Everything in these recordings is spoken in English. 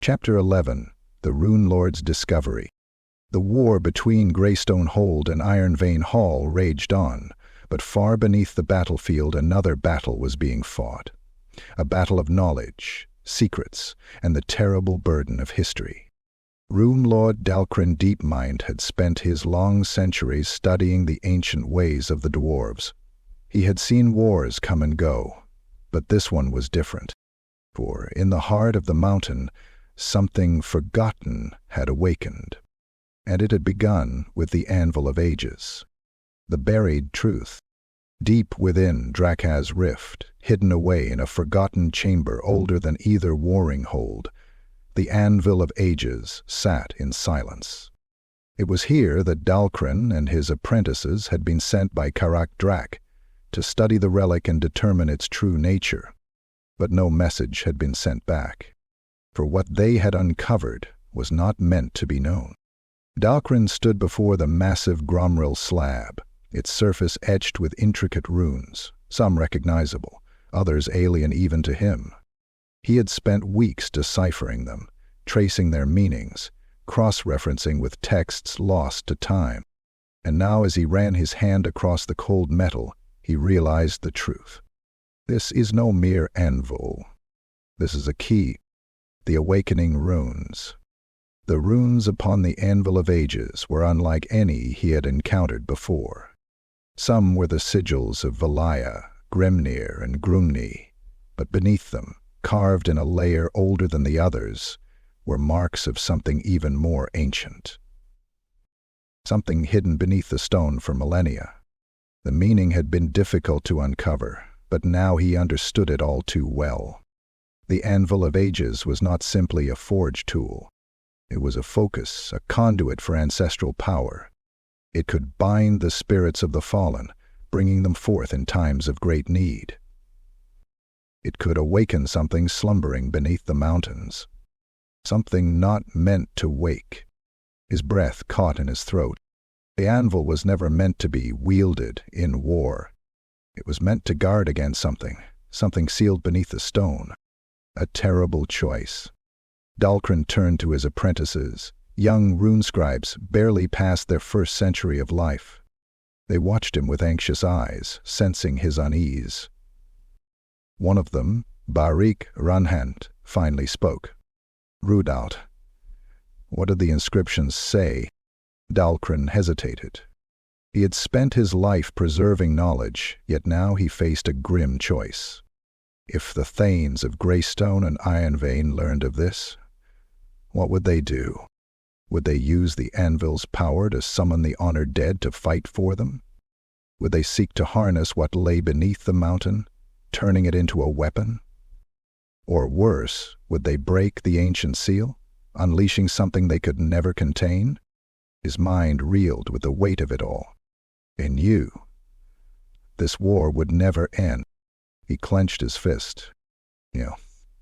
Chapter 11. The Rune Lord's Discovery. The war between Greystone Hold and Ironvein Hall raged on, but far beneath the battlefield another battle was being fought. A battle of knowledge, secrets, and the terrible burden of history. Rune Lord Dalcrin Deepmind had spent his long centuries studying the ancient ways of the Dwarves. He had seen wars come and go, but this one was different. For in the heart of the mountain, something forgotten had awakened. And it had begun with the Anvil of Ages. The buried truth. Deep within Drakha's rift, hidden away in a forgotten chamber older than either warring hold, the Anvil of Ages sat in silence. It was here that Dalcrin and his apprentices had been sent by Karak Drak to study the relic and determine its true nature. But no message had been sent back. For what they had uncovered was not meant to be known. Dalcrin stood before the massive Gromril slab, its surface etched with intricate runes, some recognizable, others alien even to him. He had spent weeks deciphering them, tracing their meanings, cross-referencing with texts lost to time. And now as he ran his hand across the cold metal, he realized the truth. This is no mere anvil. This is a key. The awakening runes. The runes upon the Anvil of Ages were unlike any he had encountered before. Some were the sigils of Valaya, Grimnir, and Grungni, but beneath them, carved in a layer older than the others, were marks of something even more ancient. Something hidden beneath the stone for millennia. The meaning had been difficult to uncover, but now he understood it all too well. The Anvil of Ages was not simply a forge tool. It was a focus, a conduit for ancestral power. It could bind the spirits of the fallen, bringing them forth in times of great need. It could awaken something slumbering beneath the mountains. Something not meant to wake. His breath caught in his throat. The anvil was never meant to be wielded in war. It was meant to guard against something sealed beneath the stone. A terrible choice. Dalcrin turned to his apprentices, young rune scribes barely past their first century of life. They watched him with anxious eyes, sensing his unease. One of them, Barik Ranhant, finally spoke. Rudalt. What did the inscriptions say? Dalcrin hesitated. He had spent his life preserving knowledge, yet now he faced a grim choice. If the Thanes of Greystone and Ironvein learned of this, what would they do? Would they use the anvil's power to summon the honored dead to fight for them? Would they seek to harness what lay beneath the mountain, turning it into a weapon? Or worse, would they break the ancient seal, unleashing something they could never contain? His mind reeled with the weight of it all. He knew this war would never end. He clenched his fist.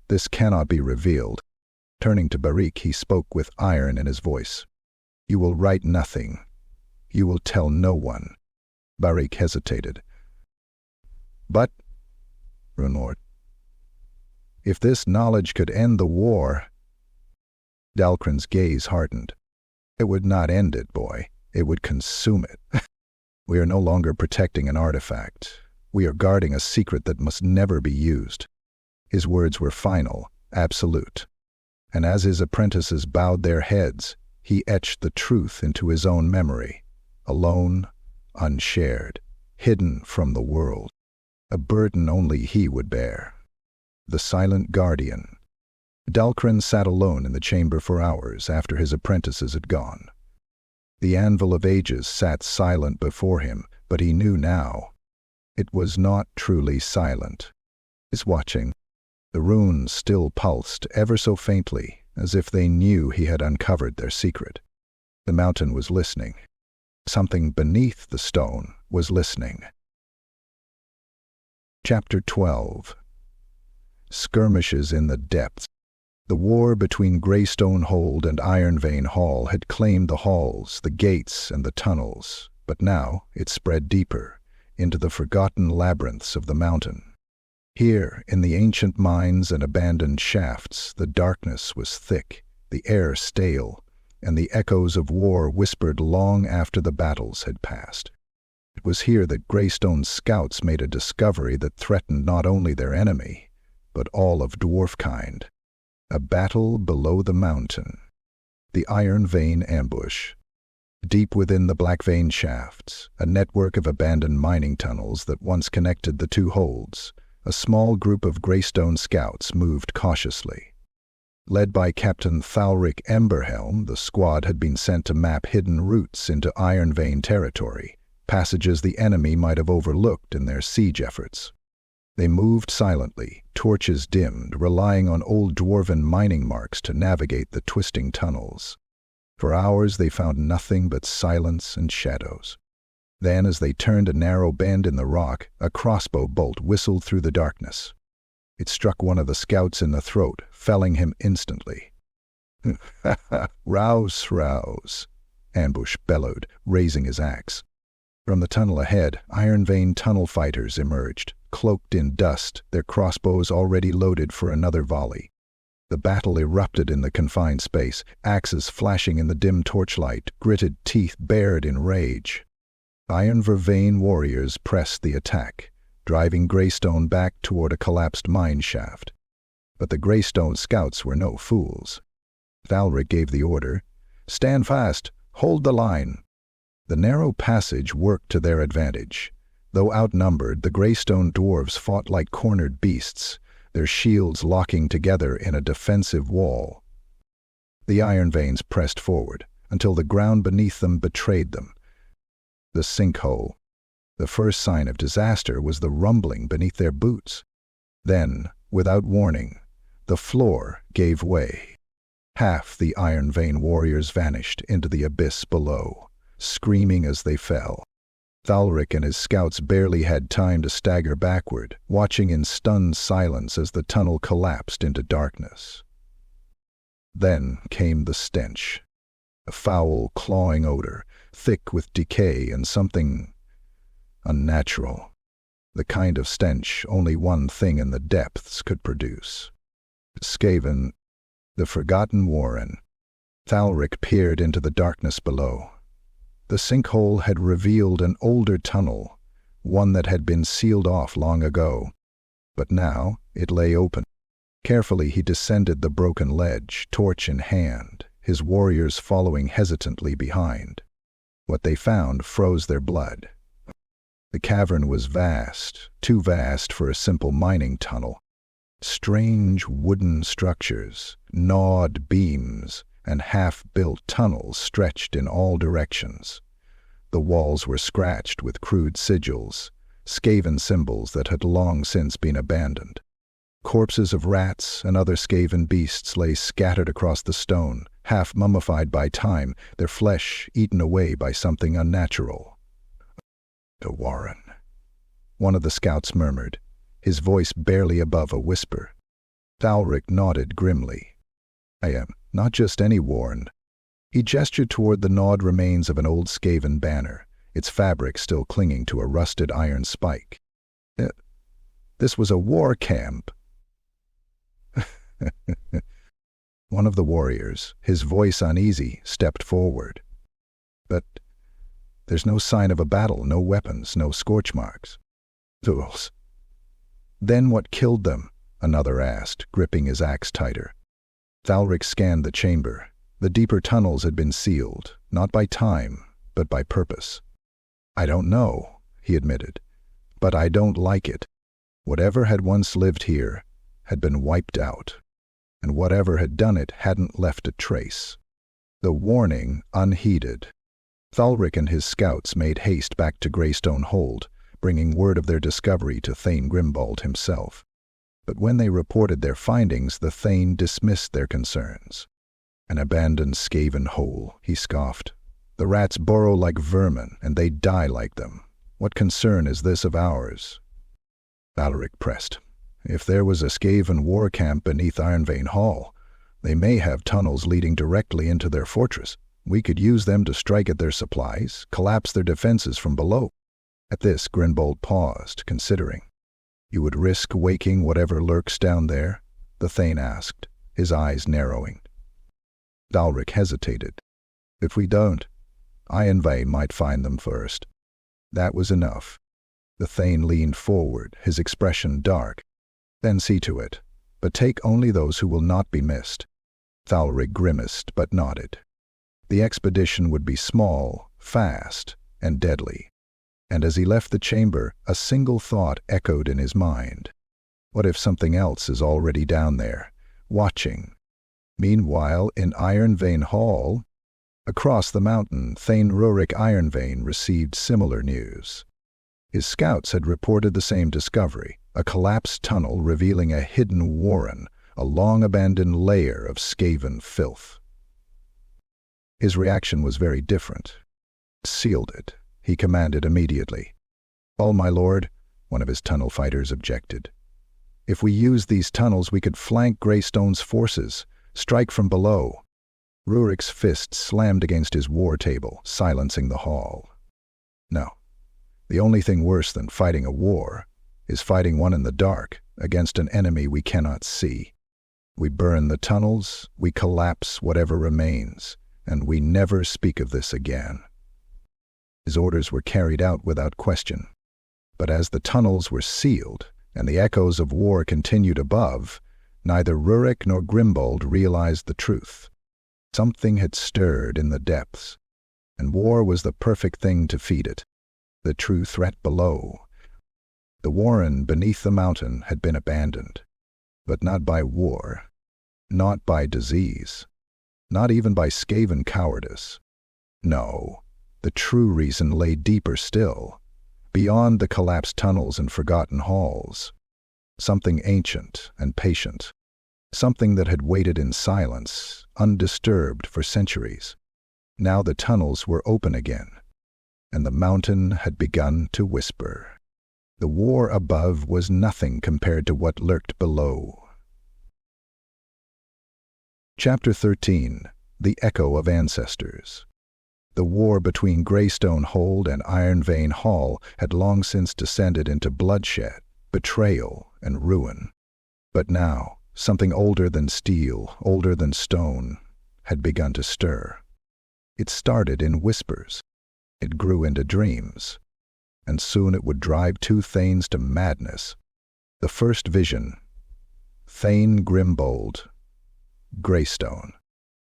This cannot be revealed. Turning to Barik, he spoke with iron in his voice. You will write nothing. You will tell no one. Barik hesitated. But, Rune Lord, if this knowledge could end the war... Dalcrin's gaze hardened. It would not end it, boy. It would consume it. We are no longer protecting an artifact. We are guarding a secret that must never be used. His words were final, absolute. And as his apprentices bowed their heads, he etched the truth into his own memory, alone, unshared, hidden from the world. A burden only he would bear. The silent guardian. Dalcrin sat alone in the chamber for hours after his apprentices had gone. The Anvil of Ages sat silent before him, but he knew now. It was not truly silent. He was watching. The runes still pulsed ever so faintly, as if they knew he had uncovered their secret. The mountain was listening. Something beneath the stone was listening. Chapter 12. Skirmishes in the depths. The war between Greystone Hold and Ironvein Hall had claimed the halls, the gates, and the tunnels, but now it spread deeper, into the forgotten labyrinths of the mountain. Here, in the ancient mines and abandoned shafts, the darkness was thick, the air stale, and the echoes of war whispered long after the battles had passed. It was here that Greystone's scouts made a discovery that threatened not only their enemy, but all of dwarfkind. A battle below the mountain. The Ironvein ambush. Deep within the black vein shafts, a network of abandoned mining tunnels that once connected the two holds, a small group of Greystone scouts moved cautiously. Led by Captain Thalric Emberhelm, the squad had been sent to map hidden routes into Ironvein territory, passages the enemy might have overlooked in their siege efforts. They moved silently, torches dimmed, relying on old Dwarven mining marks to navigate the twisting tunnels. For hours they found nothing but silence and shadows. Then, as they turned a narrow bend in the rock, a crossbow bolt whistled through the darkness. It struck one of the scouts in the throat, felling him instantly. "Rouse, rouse," Ambush bellowed, raising his axe. From the tunnel ahead, Ironvein tunnel fighters emerged, cloaked in dust, their crossbows already loaded for another volley. The battle erupted in the confined space, axes flashing in the dim torchlight, gritted teeth bared in rage. Ironvein warriors pressed the attack, driving Greystone back toward a collapsed mine shaft. But the Greystone scouts were no fools. Thalric gave the order, "Stand fast, hold the line." The narrow passage worked to their advantage. Though outnumbered, the Greystone dwarves fought like cornered beasts, their shields locking together in a defensive wall. The Ironveins pressed forward, until the ground beneath them betrayed them. The sinkhole. The first sign of disaster was the rumbling beneath their boots. Then, without warning, the floor gave way. Half the Ironvein warriors vanished into the abyss below, screaming as they fell. Thalric and his scouts barely had time to stagger backward, watching in stunned silence as the tunnel collapsed into darkness. Then came the stench. A foul, clawing odor, thick with decay and something unnatural. The kind of stench only one thing in the depths could produce. Skaven, the Forgotten Warren. Thalric peered into the darkness below. The sinkhole had revealed an older tunnel, one that had been sealed off long ago. But now it lay open. Carefully he descended the broken ledge, torch in hand, his warriors following hesitantly behind. What they found froze their blood. The cavern was vast, too vast for a simple mining tunnel. Strange wooden structures, gnawed beams, and half-built tunnels stretched in all directions. The walls were scratched with crude sigils, Skaven symbols that had long since been abandoned. Corpses of rats and other Skaven beasts lay scattered across the stone, half mummified by time, their flesh eaten away by something unnatural. "The Warren," one of the scouts murmured, his voice barely above a whisper. Thalric nodded grimly. "I am not just any Warren." He gestured toward the gnawed remains of an old Skaven banner, its fabric still clinging to a rusted iron spike. "This was a war camp." One of the warriors, his voice uneasy, stepped forward. "But there's no sign of a battle, no weapons, no scorch marks." "Fools." "Then what killed them?" another asked, gripping his axe tighter. Thalric scanned the chamber. The deeper tunnels had been sealed, not by time, but by purpose. "I don't know," he admitted, "but I don't like it. Whatever had once lived here had been wiped out, and whatever had done it hadn't left a trace." The warning unheeded. Thalric and his scouts made haste back to Greystone Hold, bringing word of their discovery to Thane Grimbald himself. But when they reported their findings, the Thane dismissed their concerns. "An abandoned Skaven hole," he scoffed. "The rats burrow like vermin, and they die like them. What concern is this of ours?" Thalric pressed. "If there was a Skaven war camp beneath Ironvein Hall, they may have tunnels leading directly into their fortress. We could use them to strike at their supplies, collapse their defenses from below." At this, Grimbald paused, considering. You would risk waking whatever lurks down there? The Thane asked, his eyes narrowing. Dalric hesitated. If we don't, Ironvein might find them first. That was enough. The Thane leaned forward, his expression dark. Then see to it, but take only those who will not be missed. Thalrig grimaced but nodded. The expedition would be small, fast, and deadly. And as he left the chamber, a single thought echoed in his mind. What if something else is already down there, watching? Meanwhile, in Ironvein Hall, across the mountain, Thane Rurik Ironvein received similar news. His scouts had reported the same discovery, a collapsed tunnel revealing a hidden warren, a long-abandoned lair of skaven filth. His reaction was very different. Sealed it, he commanded immediately. "Oh, my lord," one of his tunnel fighters objected. "If we use these tunnels, we could flank Greystone's forces, strike from below." Rurik's fist slammed against his war table, silencing the hall. "No. The only thing worse than fighting a war is fighting one in the dark against an enemy we cannot see. We burn the tunnels, we collapse whatever remains, and we never speak of this again." His orders were carried out without question. But as the tunnels were sealed and the echoes of war continued above, neither Rurik nor Grimbold realized the truth. Something had stirred in the depths, and war was the perfect thing to feed it. The true threat below. The warren beneath the mountain had been abandoned, but not by war, not by disease, not even by Skaven cowardice. No, the true reason lay deeper still, beyond the collapsed tunnels and forgotten halls. Something ancient and patient, something that had waited in silence, undisturbed for centuries. Now the tunnels were open again, and the mountain had begun to whisper. The war above was nothing compared to what lurked below. Chapter 13. The Echo of Ancestors. The war between Greystone Hold and Ironvein Hall had long since descended into bloodshed, betrayal, and ruin. But now, something older than steel, older than stone, had begun to stir. It started in whispers. It grew into dreams. And soon it would drive two Thanes to madness. The first vision. Thane Grimbold. Greystone.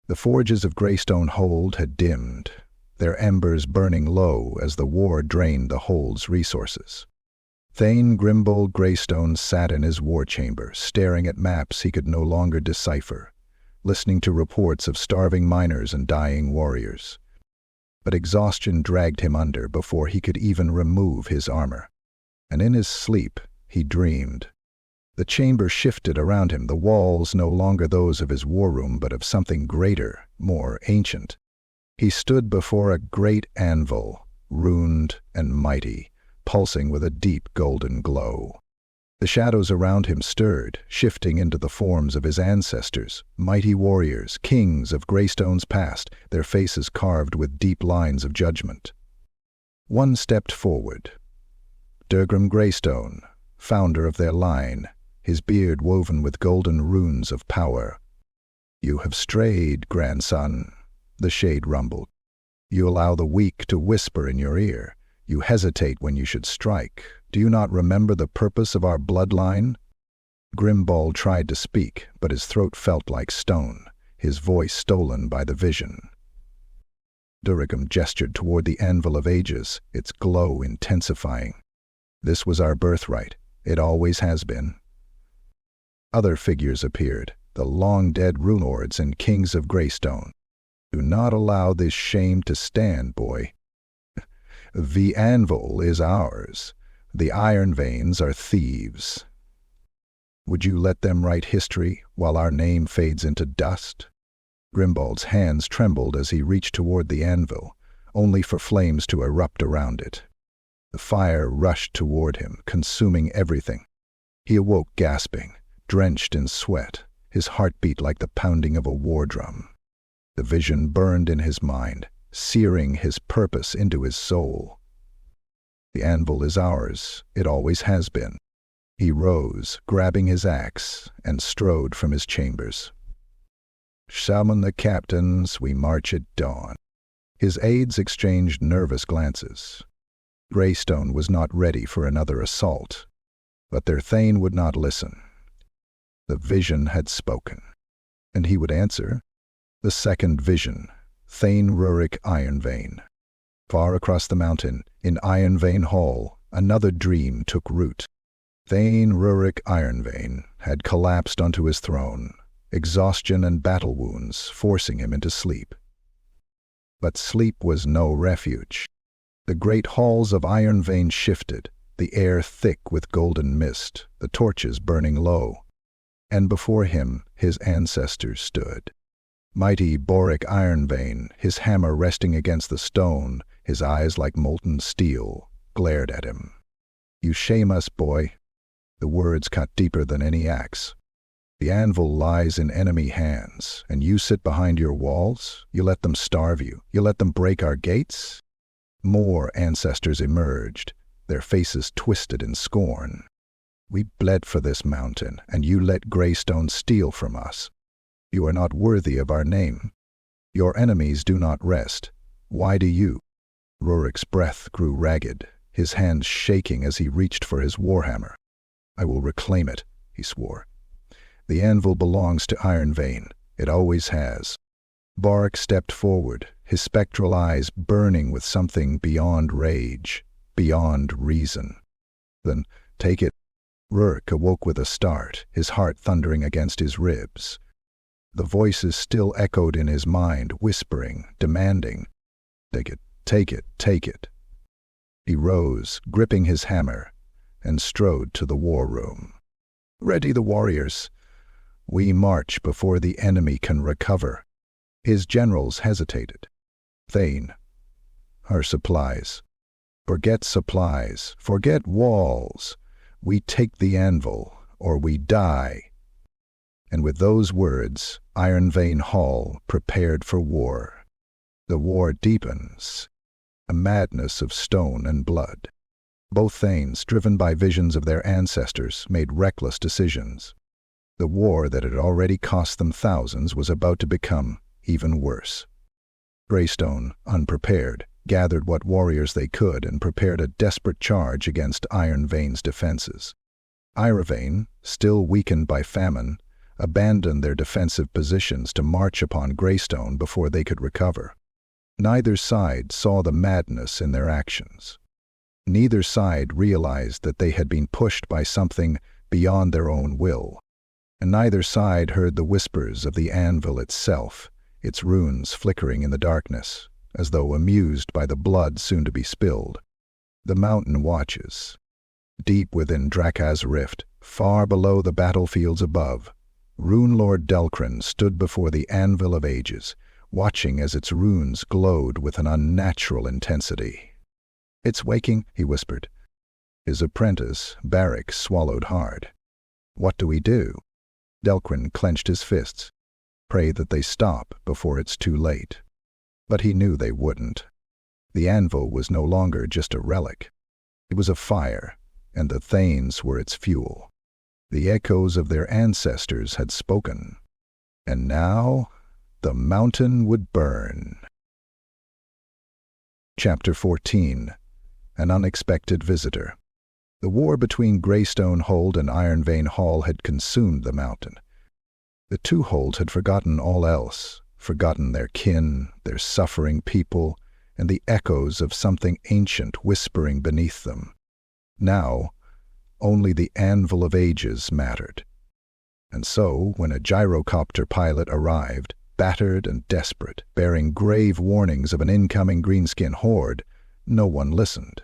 The forges of Greystone Hold had dimmed, their embers burning low as the war drained the Hold's resources. Thane Grimbold Greystone sat in his war chamber, staring at maps he could no longer decipher, listening to reports of starving miners and dying warriors. But exhaustion dragged him under before he could even remove his armor. And in his sleep, he dreamed. The chamber shifted around him, the walls no longer those of his war room, but of something greater, more ancient. He stood before a great anvil, runed and mighty, pulsing with a deep golden glow. The shadows around him stirred, shifting into the forms of his ancestors, mighty warriors, kings of Greystone's past, their faces carved with deep lines of judgment. One stepped forward. Durgrim Greystone, founder of their line, his beard woven with golden runes of power. "You have strayed, grandson," the shade rumbled. "You allow the weak to whisper in your ear. You hesitate when you should strike. Do you not remember the purpose of our bloodline?" Grimbold tried to speak, but his throat felt like stone, his voice stolen by the vision. Durgrim gestured toward the Anvil of Ages, its glow intensifying. "This was our birthright. It always has been." Other figures appeared, the long-dead runelords and kings of Greystone. "Do not allow this shame to stand, boy. The anvil is ours. The Ironveins are thieves. Would you let them write history while our name fades into dust?" Grimbold's hands trembled as he reached toward the anvil, only for flames to erupt around it. The fire rushed toward him, consuming everything. He awoke gasping, drenched in sweat, his heartbeat like the pounding of a war drum. The vision burned in his mind, searing his purpose into his soul. "The anvil is ours. It always has been. He rose, grabbing his axe, and strode from his chambers. "Summon the captains, we march at dawn." His aides exchanged nervous glances. Greystone was not ready for another assault, but their thane would not listen. The vision had spoken, and he would answer. The second vision, Thane Relic Ironvein. Far across the mountain, in Ironvein Hall, another dream took root. Thane Relic Ironvein had collapsed onto his throne, exhaustion and battle wounds forcing him into sleep. But sleep was no refuge. The great halls of Ironvein shifted, the air thick with golden mist, the torches burning low. And before him his ancestors stood. Mighty Boric Ironvein, his hammer resting against the stone, his eyes like molten steel, glared at him. "You shame us, boy." The words cut deeper than any axe. "The anvil lies in enemy hands, and you sit behind your walls? You let them starve you? You let them break our gates?" More ancestors emerged, their faces twisted in scorn. "We bled for this mountain, and you let Greystone steal from us. You are not worthy of our name. Your enemies do not rest. Why do you?" Rurik's breath grew ragged, his hands shaking as he reached for his warhammer. "I will reclaim it," he swore. "The anvil belongs to Ironvein. It always has." Boric stepped forward, his spectral eyes burning with something beyond rage, beyond reason. "Then take it." Rurik awoke with a start, his heart thundering against his ribs. The voices still echoed in his mind, whispering, demanding, "Take it, take it, take it." He rose, gripping his hammer, and strode to the war room. "Ready the warriors. We march before the enemy can recover." His generals hesitated. "Thane, our supplies." "Forget supplies, forget walls. We take the anvil, or we die." And with those words, Ironvein Hall prepared for war. The war deepens, a madness of stone and blood. Both thanes, driven by visions of their ancestors, made reckless decisions. The war that had already cost them thousands was about to become even worse. Greystone, unprepared, gathered what warriors they could and prepared a desperate charge against Ironvein's defenses. Ironvein, still weakened by famine, abandoned their defensive positions to march upon Greystone before they could recover. Neither side saw the madness in their actions. Neither side realized that they had been pushed by something beyond their own will. And neither side heard the whispers of the anvil itself, its runes flickering in the darkness, as though amused by the blood soon to be spilled. The mountain watches. Deep within Drakka's rift, far below the battlefields above, Rune Lord Delcrin stood before the Anvil of Ages, watching as its runes glowed with an unnatural intensity. "It's waking," he whispered. His apprentice, Barrick, swallowed hard. "What do we do?" Delcrin clenched his fists. "Pray that they stop before it's too late." But he knew they wouldn't. The anvil was no longer just a relic. It was a fire, and the thanes were its fuel. The echoes of their ancestors had spoken. And now, the mountain would burn. Chapter 14. An Unexpected Visitor. The war between Greystone Hold and Ironvein Hall had consumed the mountain. The two holds had forgotten all else, forgotten their kin, their suffering people, and the echoes of something ancient whispering beneath them. Now, only the Anvil of Ages mattered. And so, when a gyrocopter pilot arrived, battered and desperate, bearing grave warnings of an incoming greenskin horde, no one listened.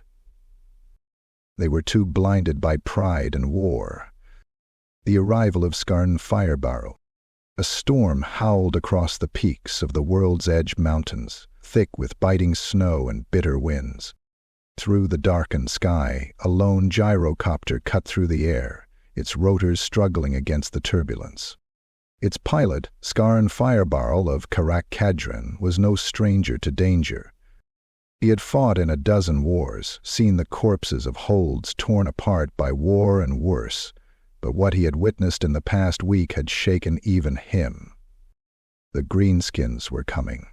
They were too blinded by pride and war. The arrival of Skarn Firebarrow. A storm howled across the peaks of the World's Edge Mountains, thick with biting snow and bitter winds. Through the darkened sky, a lone gyrocopter cut through the air, its rotors struggling against the turbulence. Its pilot, Skarn Firebarrow of Karak Kadran, was no stranger to danger. He had fought in a dozen wars, seen the corpses of holds torn apart by war and worse, but what he had witnessed in the past week had shaken even him. The Greenskins were coming.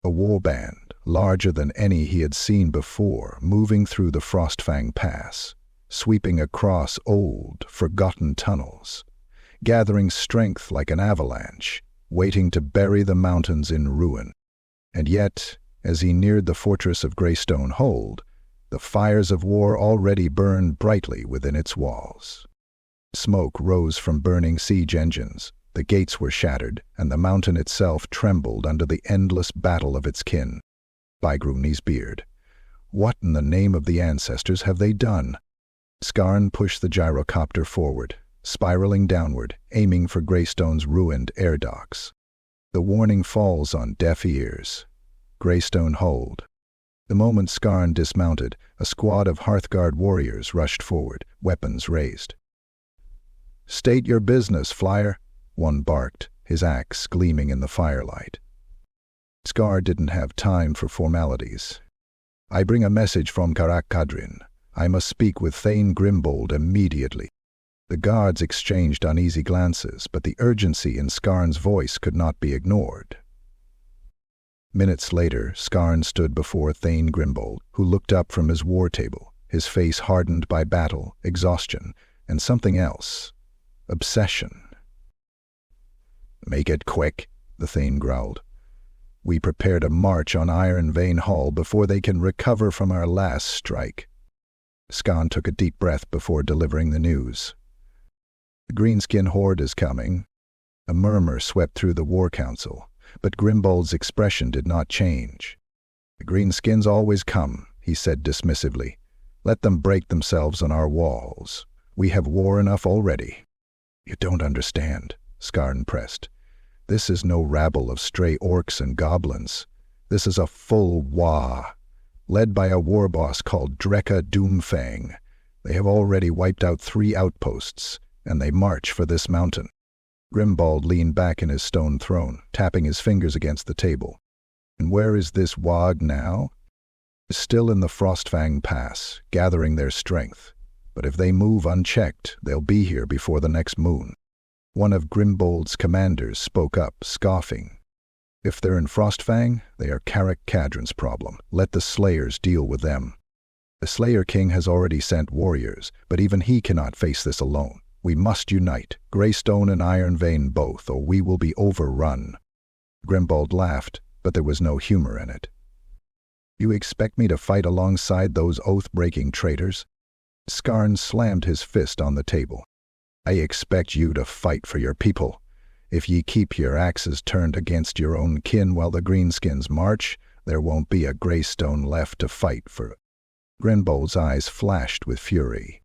A warband, larger than any he had seen before, moving through the Frostfang Pass, sweeping across old, forgotten tunnels, gathering strength like an avalanche, waiting to bury the mountains in ruin. And yet, as he neared the fortress of Greystone Hold, the fires of war already burned brightly within its walls. Smoke rose from burning siege engines, the gates were shattered, and the mountain itself trembled under the endless battle of its kin. By Gruni's beard, what in the name of the ancestors have they done? Skarn pushed the gyrocopter forward, spiraling downward, aiming for Greystone's ruined air docks. The warning falls on deaf ears. Greystone Hold. The moment Skarn dismounted, a squad of Hearthguard warriors rushed forward, weapons raised. "State your business, flyer," one barked, his axe gleaming in the firelight. Skarn didn't have time for formalities. "I bring a message from Karak Kadrin. I must speak with Thane Grimbold immediately." The guards exchanged uneasy glances, but the urgency in Skarn's voice could not be ignored. Minutes later, Skarn stood before Thane Grimbold, who looked up from his war table, his face hardened by battle, exhaustion, and something else. Obsession. "Make it quick," the Thane growled. "We prepare to march on Ironvein Hall before they can recover from our last strike." Skarn took a deep breath before delivering the news. "The Greenskin horde is coming." A murmur swept through the war council, but Grimbold's expression did not change. "The Greenskins always come," he said dismissively. "Let them break themselves on our walls. We have war enough already." "You don't understand," Skarn pressed. "This is no rabble of stray orcs and goblins. This is a full Waaagh, led by a war boss called Dreka Doomfang. They have already wiped out 3 outposts, and they march for this mountain." Grimbold leaned back in his stone throne, tapping his fingers against the table. "And where is this Waaagh now?" "Still in the Frostfang Pass, gathering their strength. But if they move unchecked, they'll be here before the next moon." One of Grimbold's commanders spoke up, scoffing. "If they're in Frostfang, they are Karak Kadrin's problem. Let the Slayers deal with them." "The Slayer King has already sent warriors, but even he cannot face this alone. We must unite, Greystone and Ironvein both, or we will be overrun." Grimbold laughed, but there was no humor in it. "You expect me to fight alongside those oath-breaking traitors?" Skarn slammed his fist on the table. "I expect you to fight for your people. If ye keep your axes turned against your own kin while the Greenskins march, there won't be a Greystone left to fight for." Grimbold's eyes flashed with fury.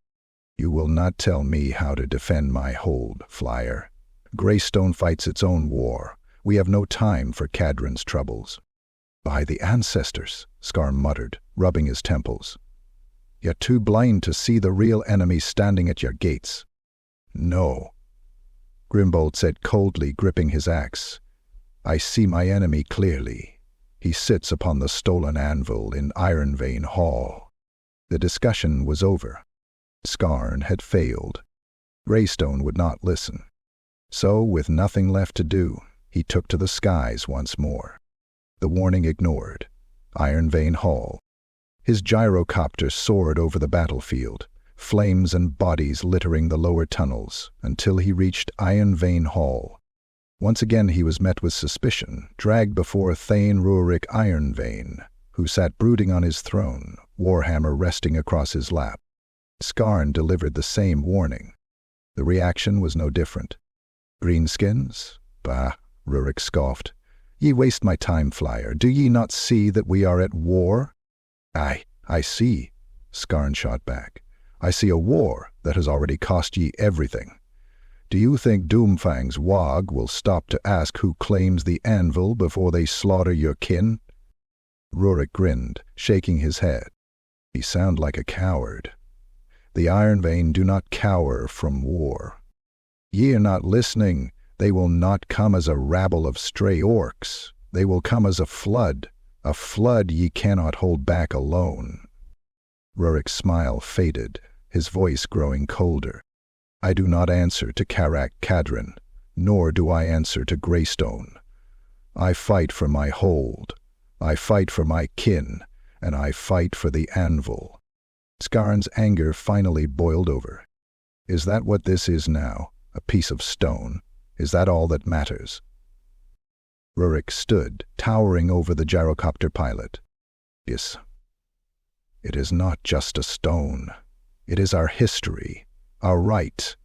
"You will not tell me how to defend my hold, flyer. Greystone fights its own war. We have no time for Kadrin's troubles." "By the ancestors," Skarn muttered, rubbing his temples. "You're too blind to see the real enemy standing at your gates." "No," Grimbold said coldly, gripping his axe. "I see my enemy clearly. He sits upon the stolen anvil in Ironvein Hall." The discussion was over. Skarn had failed. Greystone would not listen. So, with nothing left to do, he took to the skies once more. The warning ignored. Ironvein Hall. His gyrocopter soared over the battlefield, flames and bodies littering the lower tunnels, until he reached Ironvein Hall. Once again he was met with suspicion, dragged before Thane Rurik Ironvein, who sat brooding on his throne, warhammer resting across his lap. Skarn delivered the same warning. The reaction was no different. "Greenskins? Bah," Rurik scoffed. "Ye waste my time, flyer. Do ye not see that we are at war?" "Aye, I see," Skarn shot back. "I see a war that has already cost ye everything. Do you think Doomfang's Waaagh will stop to ask who claims the anvil before they slaughter your kin?" Rurik grinned, shaking his head. "Ye sound like a coward. The Ironvein do not cower from war. Ye are not listening. They will not come as a rabble of stray orcs. They will come as a flood, A flood ye cannot hold back alone." Rurik's smile faded, his voice growing colder. "I do not answer to Karak Kadrin, nor do I answer to Greystone. I fight for my hold, I fight for my kin, and I fight for the Anvil." Skarn's anger finally boiled over. "Is that what this is now? A piece of stone? Is that all that matters?" Rurik stood, towering over the gyrocopter pilot. "Yes. It is not just a stone. It is our history, our right.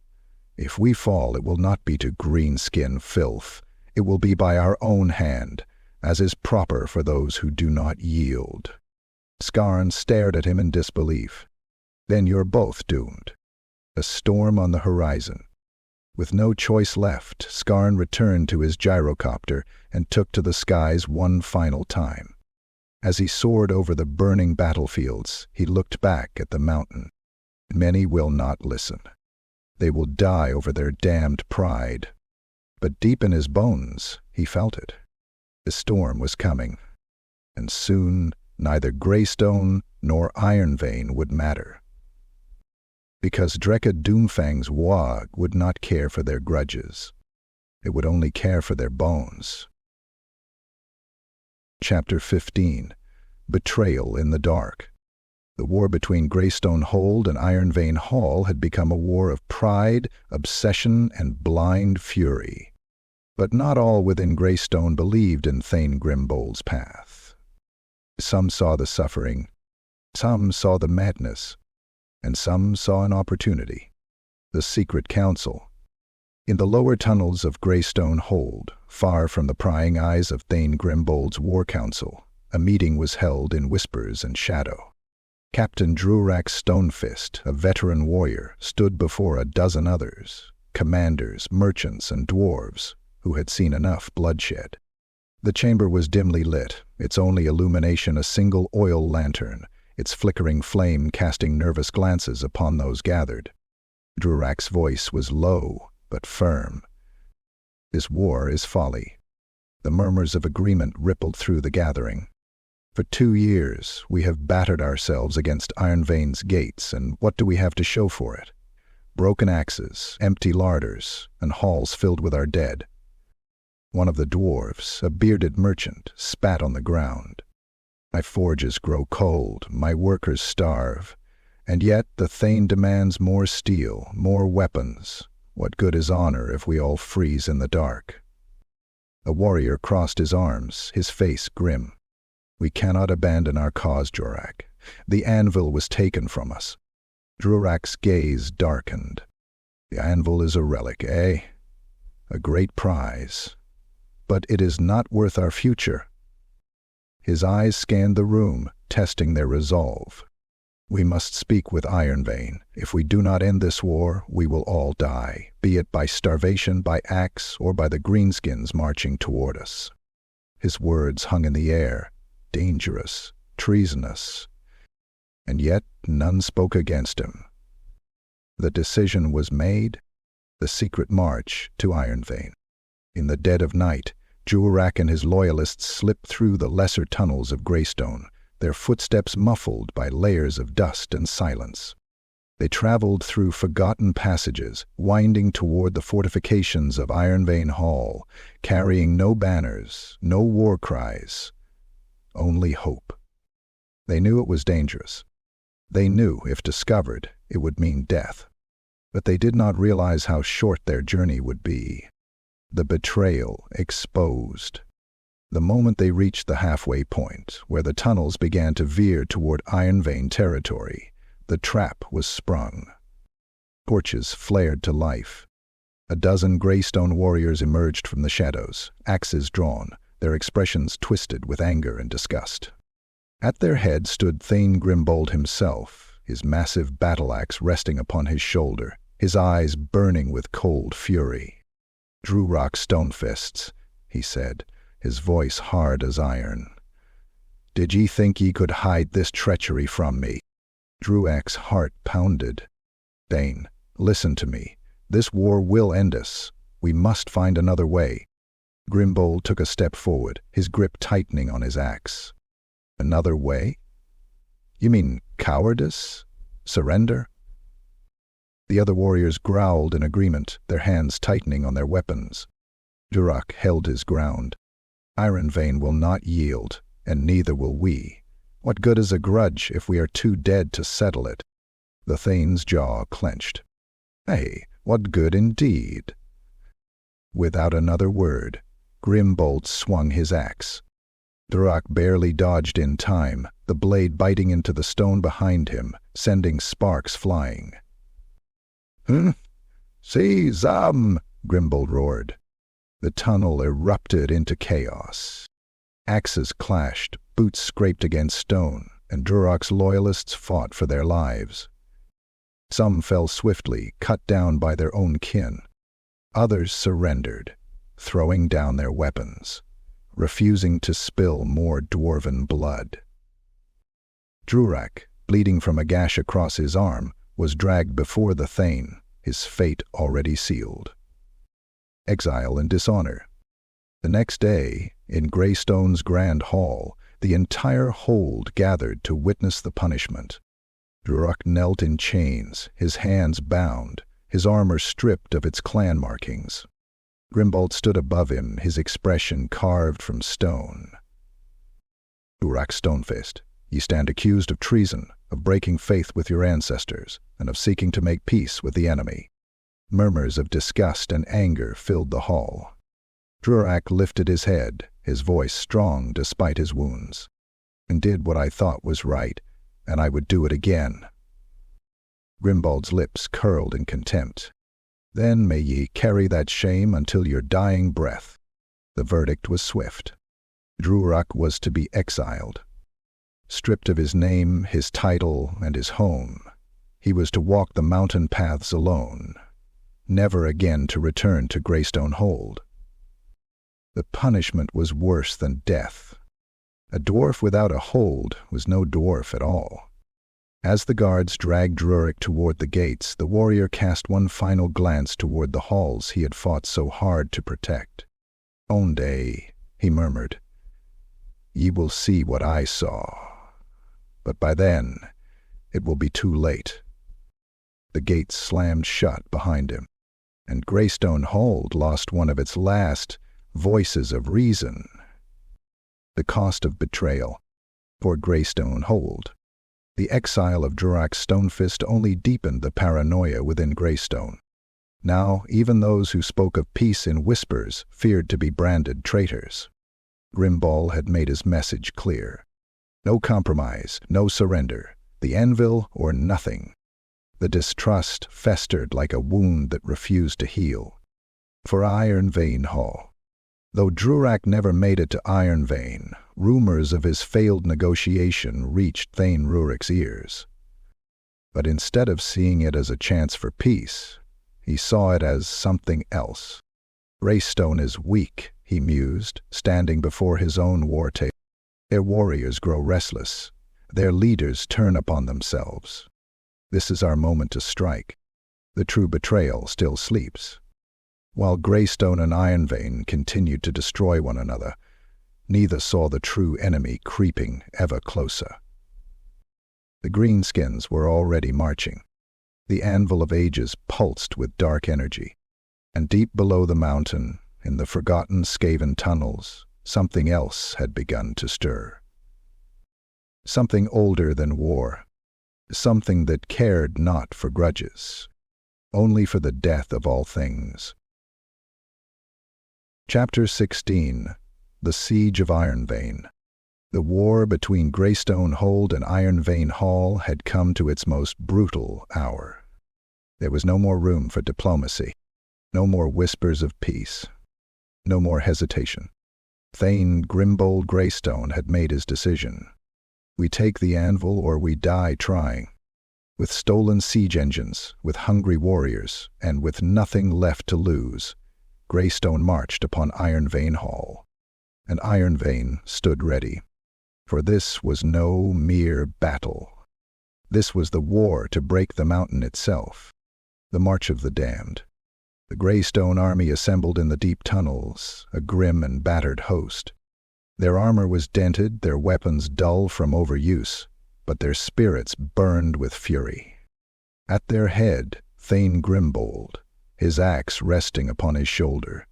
If we fall, it will not be to greenskin filth. It will be by our own hand, as is proper for those who do not yield." Skarn stared at him in disbelief. "Then you're both doomed." A storm on the horizon. With no choice left, Skarn returned to his gyrocopter and took to the skies one final time. As he soared over the burning battlefields, he looked back at the mountain. Many will not listen. They will die over their damned pride. But deep in his bones, he felt it. The storm was coming, and soon neither Greystone nor Ironvein would matter. Because Dreka Doomfang's Waaagh would not care for their grudges. It would only care for their bones. Chapter 15. Betrayal in the Dark. The war between Greystone Hold and Ironvein Hall had become a war of pride, obsession, and blind fury. But not all within Greystone believed in Thane Grimbold's path. Some saw the suffering, some saw the madness, and some saw an opportunity. The Secret Council. In the lower tunnels of Greystone Hold, far from the prying eyes of Thane Grimbold's war council, a meeting was held in whispers and shadow. Captain Drurak Stonefist, a veteran warrior, stood before a dozen others, commanders, merchants, and dwarves, who had seen enough bloodshed. The chamber was dimly lit, its only illumination a single oil lantern, its flickering flame casting nervous glances upon those gathered. Drurak's voice was low, but firm. "This war is folly." The murmurs of agreement rippled through the gathering. "For 2 years, we have battered ourselves against Ironvein's gates, and what do we have to show for it? Broken axes, empty larders, and halls filled with our dead." One of the dwarves, a bearded merchant, spat on the ground. "My forges grow cold, my workers starve, and yet the Thane demands more steel, more weapons. What good is honor if we all freeze in the dark?" A warrior crossed his arms, his face grim. "We cannot abandon our cause, Drurak. The anvil was taken from us." Drurak's gaze darkened. "The anvil is a relic, eh? A great prize. But it is not worth our future." His eyes scanned the room, testing their resolve. "We must speak with Ironvein. If we do not end this war, we will all die, be it by starvation, by axe, or by the greenskins marching toward us." His words hung in the air, dangerous, treasonous, and yet none spoke against him. The decision was made, the secret march to Ironvein. In the dead of night, Drurak and his loyalists slipped through the lesser tunnels of Greystone, their footsteps muffled by layers of dust and silence. They traveled through forgotten passages, winding toward the fortifications of Ironvein Hall, carrying no banners, no war cries, only hope. They knew it was dangerous. They knew, if discovered, it would mean death. But they did not realize how short their journey would be. The betrayal exposed. The moment they reached the halfway point, where the tunnels began to veer toward Ironvein territory, the trap was sprung. Torches flared to life. A dozen Greystone warriors emerged from the shadows, axes drawn, their expressions twisted with anger and disgust. At their head stood Thane Grimbold himself, his massive battle-axe resting upon his shoulder, his eyes burning with cold fury. "Drurak Stonefists," he said, his voice hard as iron. "Did ye think ye could hide this treachery from me?" Drurak's heart pounded. "Thane, listen to me. This war will end us. We must find another way." Grimbold took a step forward, his grip tightening on his axe. Another way? You mean cowardice? Surrender? The other warriors growled in agreement, their hands tightening on their weapons. Dwarven held his ground. Ironvein will not yield, and neither will we. What good is a grudge if we are too dead to settle it? The Thane's jaw clenched. Hey, what good indeed? Without another word, Grimbold swung his axe. Dwarven barely dodged in time, the blade biting into the stone behind him, sending sparks flying. See, Zam! Grimbold roared. The tunnel erupted into chaos. Axes clashed, boots scraped against stone, and Dwarven's loyalists fought for their lives. Some fell swiftly, cut down by their own kin. Others surrendered, throwing down their weapons, refusing to spill more Dwarven blood. Dwarven, bleeding from a gash across his arm, was dragged before the Thane, his fate already sealed. Exile and dishonor. The next day, in Greystone's Grand Hall, the entire hold gathered to witness the punishment. Dwarven knelt in chains, his hands bound, his armor stripped of its clan markings. Grimbold stood above him, his expression carved from stone. Dwarven stone-faced, ye stand accused of treason, of breaking faith with your ancestors, and of seeking to make peace with the enemy. Murmurs of disgust and anger filled the hall. Dwarven lifted his head, his voice strong despite his wounds, and did what I thought was right, and I would do it again. Grimbold's lips curled in contempt. Then may ye carry that shame until your dying breath. The verdict was swift. Dwarven was to be exiled. Stripped of his name, his title, and his home, he was to walk the mountain paths alone, never again to return to Greystone Hold. The punishment was worse than death. A dwarf without a hold was no dwarf at all. As the guards dragged Dwarven toward the gates, the warrior cast one final glance toward the halls he had fought so hard to protect. "Onday," he murmured, "ye will see what I saw. But by then, it will be too late." The gates slammed shut behind him, and Greystone Hold lost one of its last voices of reason. The cost of betrayal for Greystone Hold. The exile of Dwarven Stonefist only deepened the paranoia within Greystone. Now, even those who spoke of peace in whispers feared to be branded traitors. Grimbold had made his message clear. No compromise, no surrender, the Anvil or nothing. The distrust festered like a wound that refused to heal. For Ironvein Hall. Though Dwarven never made it to Ironvein, rumors of his failed negotiation reached Thane Rurik's ears. But instead of seeing it as a chance for peace, he saw it as something else. Greystone is weak, he mused, standing before his own war table. Their warriors grow restless. Their leaders turn upon themselves. This is our moment to strike. The true betrayal still sleeps. While Greystone and Ironvein continued to destroy one another, neither saw the true enemy creeping ever closer. The Greenskins were already marching. The Anvil of Ages pulsed with dark energy. And deep below the mountain, in the forgotten Skaven tunnels, something else had begun to stir. Something older than war. Something that cared not for grudges, only for the death of all things. Chapter 16. The Siege of Ironvein. The war between Greystone Hold and Ironvein Hall had come to its most brutal hour. There was no more room for diplomacy, no more whispers of peace, no more hesitation. Thane Grimbold Greystone had made his decision. We take the Anvil or we die trying. With stolen siege engines, with hungry warriors, and with nothing left to lose, Greystone marched upon Ironvein Hall. And Ironvein stood ready. For this was no mere battle. This was the war to break the mountain itself. The March of the Damned. The Greystone army assembled in the deep tunnels, a grim and battered host. Their armor was dented, their weapons dull from overuse, but their spirits burned with fury. At their head, Thane Grimbold, his axe resting upon his shoulder,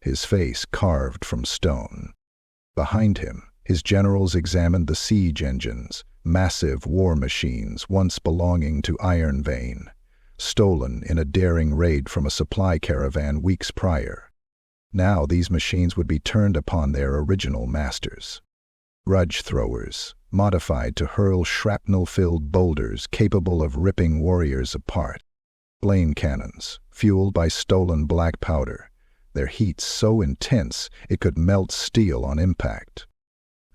his face carved from stone. Behind him, his generals examined the siege engines, massive war machines once belonging to Ironvein, stolen in a daring raid from a supply caravan weeks prior. Now these machines would be turned upon their original masters. Grudge throwers, modified to hurl shrapnel-filled boulders capable of ripping warriors apart. Flame cannons, fueled by stolen black powder, their heat so intense it could melt steel on impact.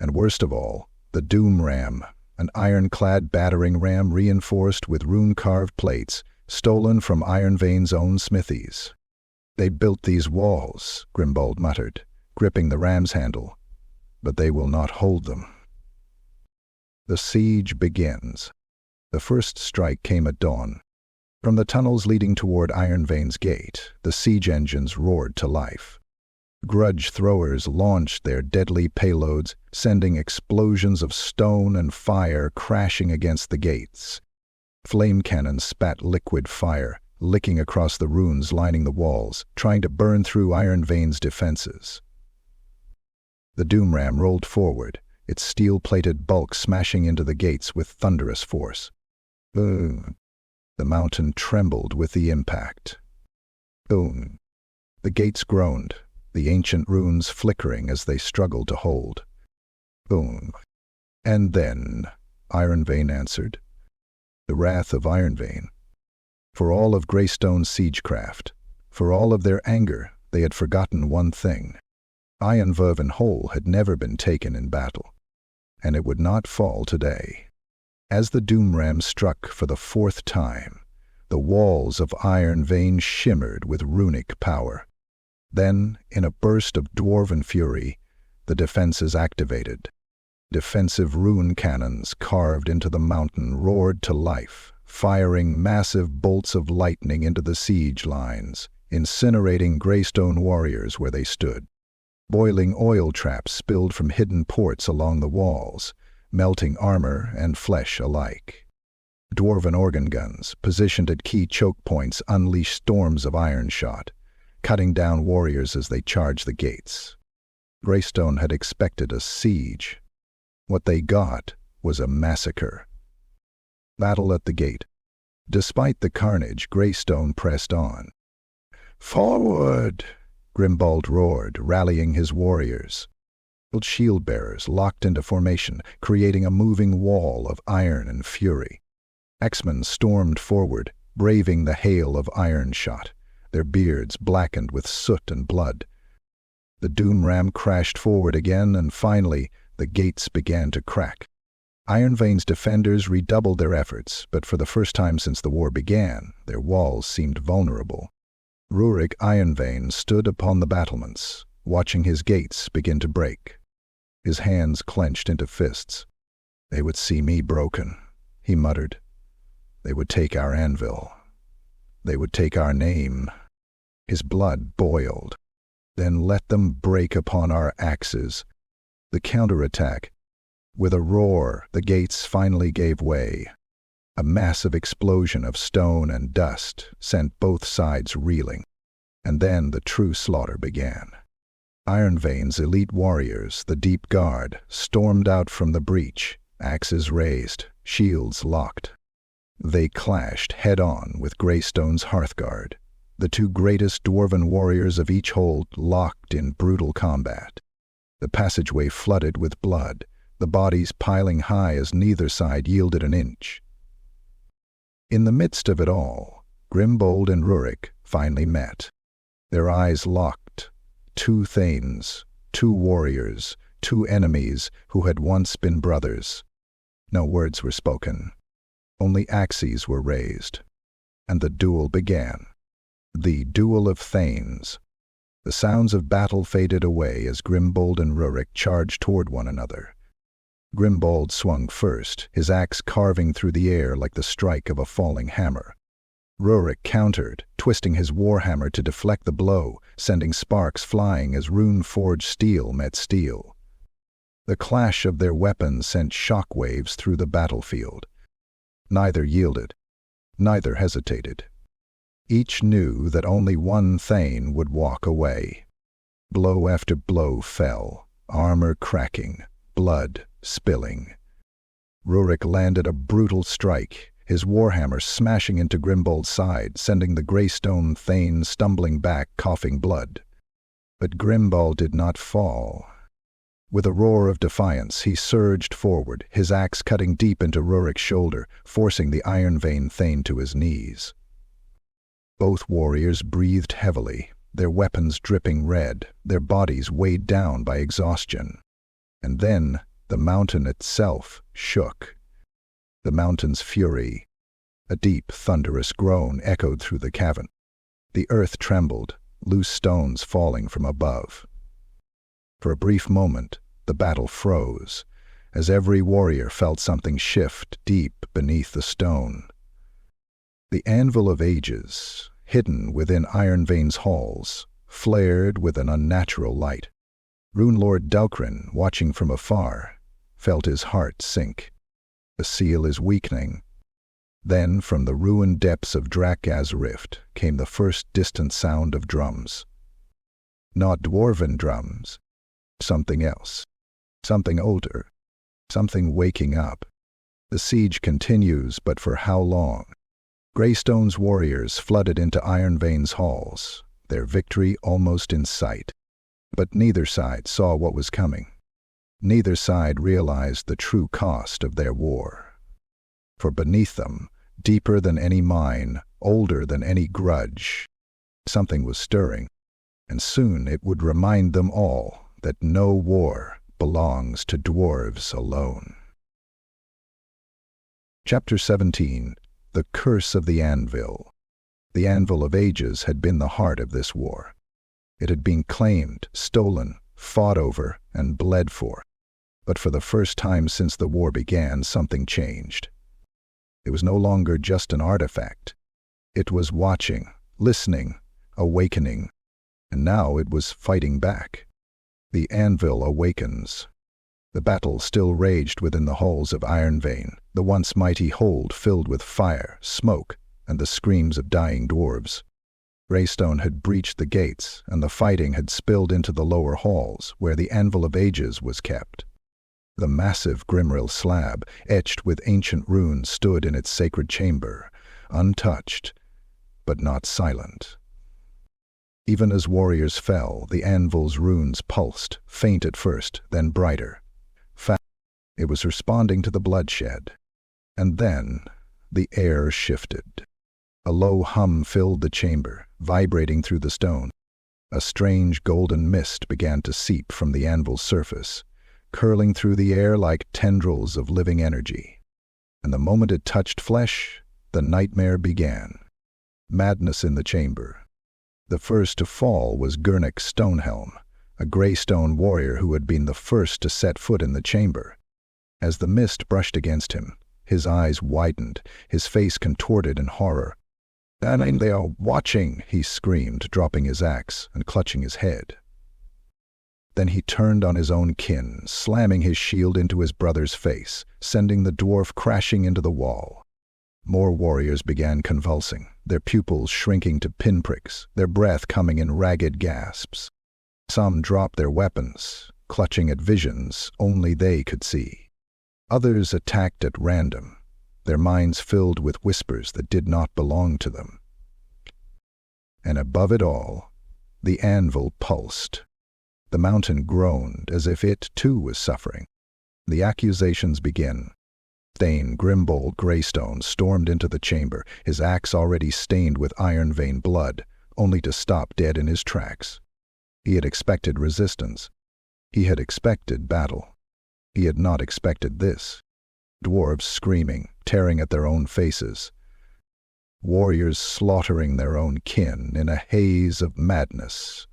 And worst of all, the Doom Ram, an ironclad battering ram reinforced with rune-carved plates, stolen from Ironvein's own smithies. "They built these walls," Grimbold muttered, gripping the ram's handle, "but they will not hold them." The siege begins. The first strike came at dawn. From the tunnels leading toward Ironvein's gate, the siege engines roared to life. Grudge throwers launched their deadly payloads, sending explosions of stone and fire crashing against the gates. Flame cannons spat liquid fire, licking across the runes lining the walls, trying to burn through Ironvein's defenses. The Doomram rolled forward, its steel-plated bulk smashing into the gates with thunderous force. Boom! The mountain trembled with the impact. Boom! The gates groaned, the ancient runes flickering as they struggled to hold. Boom! And then, Ironvein answered. The wrath of Ironvein. For all of Greystone's siegecraft, for all of their anger, they had forgotten one thing. Ironvein whole had never been taken in battle, and it would not fall today. As the Doomram struck for the fourth time, the walls of Ironvein shimmered with runic power. Then, in a burst of Dwarven fury, the defenses activated. Defensive rune cannons carved into the mountain roared to life, firing massive bolts of lightning into the siege lines, incinerating Greystone warriors where they stood. Boiling oil traps spilled from hidden ports along the walls, melting armor and flesh alike. Dwarven organ guns, positioned at key choke points, unleashed storms of iron shot, cutting down warriors as they charged the gates. Greystone had expected a siege. What they got was a massacre. Battle at the gate. Despite the carnage, Greystone pressed on. "Forward!" Grimbold roared, rallying his warriors. Shield-bearers locked into formation, creating a moving wall of iron and fury. Axemen stormed forward, braving the hail of iron shot, their beards blackened with soot and blood. The Doomram crashed forward again, and finally, the gates began to crack. Ironvein's defenders redoubled their efforts, but for the first time since the war began, their walls seemed vulnerable. Rurik Ironvein stood upon the battlements, watching his gates begin to break. His hands clenched into fists. "They would see me broken," he muttered. "They would take our anvil. They would take our name." His blood boiled. "Then let them break upon our axes." The counterattack. With a roar, the gates finally gave way. A massive explosion of stone and dust sent both sides reeling. And then the true slaughter began. Ironvein's elite warriors, the Deep Guard, stormed out from the breach, axes raised, shields locked. They clashed head-on with Greystone's Hearthguard, the two greatest Dwarven warriors of each hold locked in brutal combat. The passageway flooded with blood, the bodies piling high as neither side yielded an inch. In the midst of it all, Grimbold and Rurik finally met. Their eyes locked. Two Thanes, two warriors, two enemies who had once been brothers. No words were spoken. Only axes were raised. And the duel began. The Duel of Thanes. The sounds of battle faded away as Grimbold and Rurik charged toward one another. Grimbold swung first, his axe carving through the air like the strike of a falling hammer. Rurik countered, twisting his warhammer to deflect the blow, sending sparks flying as rune-forged steel met steel. The clash of their weapons sent shock waves through the battlefield. Neither yielded. Neither hesitated. Each knew that only one Thane would walk away. Blow after blow fell, armor cracking, blood spilling. Rurik landed a brutal strike, his warhammer smashing into Grimbold's side, sending the Greystone Thane stumbling back, coughing blood. But Grimbold did not fall. With a roar of defiance, he surged forward, his axe cutting deep into Rurik's shoulder, forcing the Ironvein Thane to his knees. Both warriors breathed heavily, their weapons dripping red, their bodies weighed down by exhaustion. And then the mountain itself shook. The mountain's fury. A deep, thunderous groan echoed through the cavern. The earth trembled, loose stones falling from above. For a brief moment, the battle froze, as every warrior felt something shift deep beneath the stone. The Anvil of Ages, hidden within Ironvein's halls, flared with an unnatural light. Runelord Dalcrin, watching from afar, felt his heart sink. The seal is weakening. Then, from the ruined depths of Drakgaz's rift, came the first distant sound of drums. Not Dwarven drums. Something else. Something older. Something waking up. The siege continues, but for how long? Greystone's warriors flooded into Ironvein's halls, their victory almost in sight. But neither side saw what was coming. Neither side realized the true cost of their war. For beneath them, deeper than any mine, older than any grudge, something was stirring, and soon it would remind them all that no war belongs to dwarves alone. Chapter 17. The Curse of the Anvil. The Anvil of Ages had been the heart of this war. It had been claimed, stolen, fought over, and bled for. But for the first time since the war began, something changed. It was no longer just an artifact. It was watching, listening, awakening, and now it was fighting back. The Anvil awakens. The battle still raged within the halls of Ironvein, the once mighty hold filled with fire, smoke, and the screams of dying dwarves. Greystone had breached the gates, and the fighting had spilled into the lower halls, where the Anvil of Ages was kept. The massive Grimrill slab, etched with ancient runes, stood in its sacred chamber, untouched, but not silent. Even as warriors fell, the anvil's runes pulsed, faint at first, then brighter. It was responding to the bloodshed. And then the air shifted. A low hum filled the chamber, vibrating through the stone. A strange golden mist began to seep from the anvil's surface, curling through the air like tendrils of living energy. And the moment it touched flesh, the nightmare began. Madness in the chamber. The first to fall was Gurnik Stonehelm, a Greystone warrior who had been the first to set foot in the chamber. As the mist brushed against him, his eyes widened, his face contorted in horror. "And they are watching," he screamed, dropping his axe and clutching his head. Then he turned on his own kin, slamming his shield into his brother's face, sending the dwarf crashing into the wall. More warriors began convulsing, their pupils shrinking to pinpricks, their breath coming in ragged gasps. Some dropped their weapons, clutching at visions only they could see. Others attacked at random, their minds filled with whispers that did not belong to them. And above it all, the anvil pulsed. The mountain groaned as if it, too, was suffering. The accusations begin. Thane Grimbold Greystone stormed into the chamber, his axe already stained with Ironvein blood, only to stop dead in his tracks. He had expected resistance. He had expected battle. He had not expected this. Dwarves screaming, tearing at their own faces. Warriors slaughtering their own kin in a haze of madness.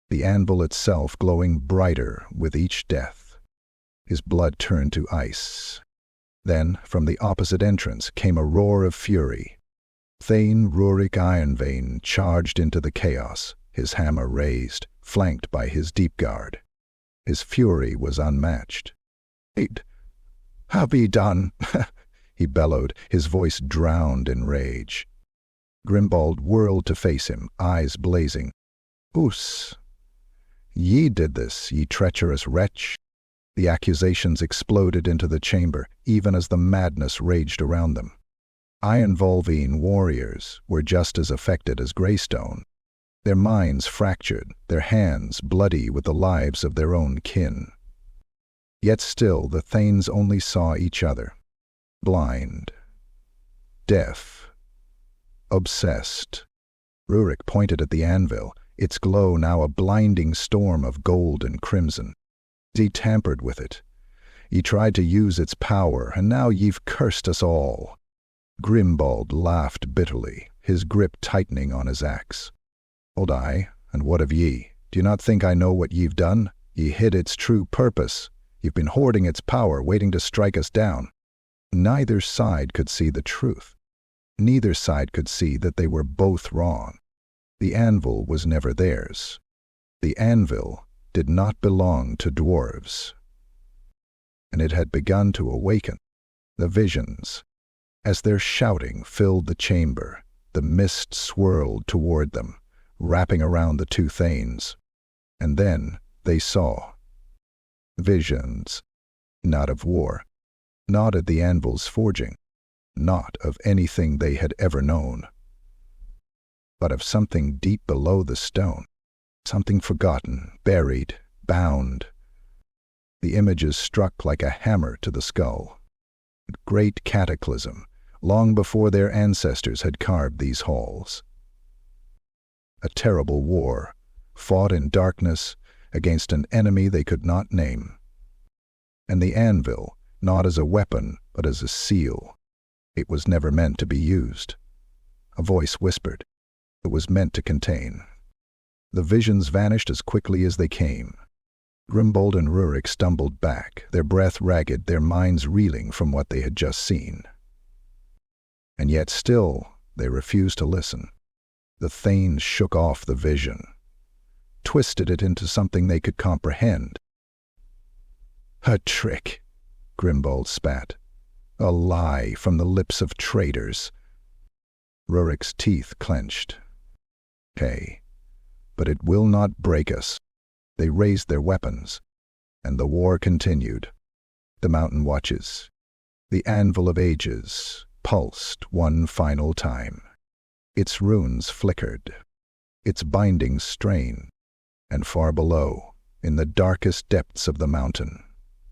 The anvil itself glowing brighter with each death. His blood turned to ice. Then, from the opposite entrance, came a roar of fury. Thane Rurik Ironvein charged into the chaos, his hammer raised, flanked by his deep guard. His fury was unmatched. "It have ye done?" he bellowed, his voice drowned in rage. Grimbald whirled to face him, eyes blazing. "Oos! Ye did this, ye treacherous wretch!" The accusations exploded into the chamber, even as the madness raged around them. Ironvein warriors were just as affected as Greystone, their minds fractured, their hands bloody with the lives of their own kin. Yet still the Thanes only saw each other, blind, deaf, obsessed. Rurik pointed at the anvil, its glow now a blinding storm of gold and crimson. He tampered with it. Ye tried to use its power, and now ye've cursed us all. Grimbald laughed bitterly, his grip tightening on his axe. "Hold I, and what of ye? Do you not think I know what ye've done? Ye hid its true purpose. You've been hoarding its power, waiting to strike us down." Neither side could see the truth. Neither side could see that they were both wrong. The anvil was never theirs. The anvil did not belong to dwarves. And it had begun to awaken. The visions. As their shouting filled the chamber, the mist swirled toward them, wrapping around the two Thanes. And then they saw. Visions. Not of war. Not of the anvil's forging. Not of anything they had ever known. But of something deep below the stone. Something forgotten, buried, bound. The images struck like a hammer to the skull. A great cataclysm, long before their ancestors had carved these halls. A terrible war, fought in darkness against an enemy they could not name. And the anvil, not as a weapon, but as a seal. It was never meant to be used. A voice whispered. It was meant to contain. The visions vanished as quickly as they came. Grimbald and Rurik stumbled back, their breath ragged, their minds reeling from what they had just seen. And yet still they refused to listen. The Thanes shook off the vision, twisted it into something they could comprehend. "A trick," Grimbald spat. "A lie from the lips of traitors." Rurik's teeth clenched. "Okay, but it will not break us." They raised their weapons, and the war continued. The mountain watches, the Anvil of Ages, pulsed one final time. Its runes flickered, its bindings strained, and far below, in the darkest depths of the mountain,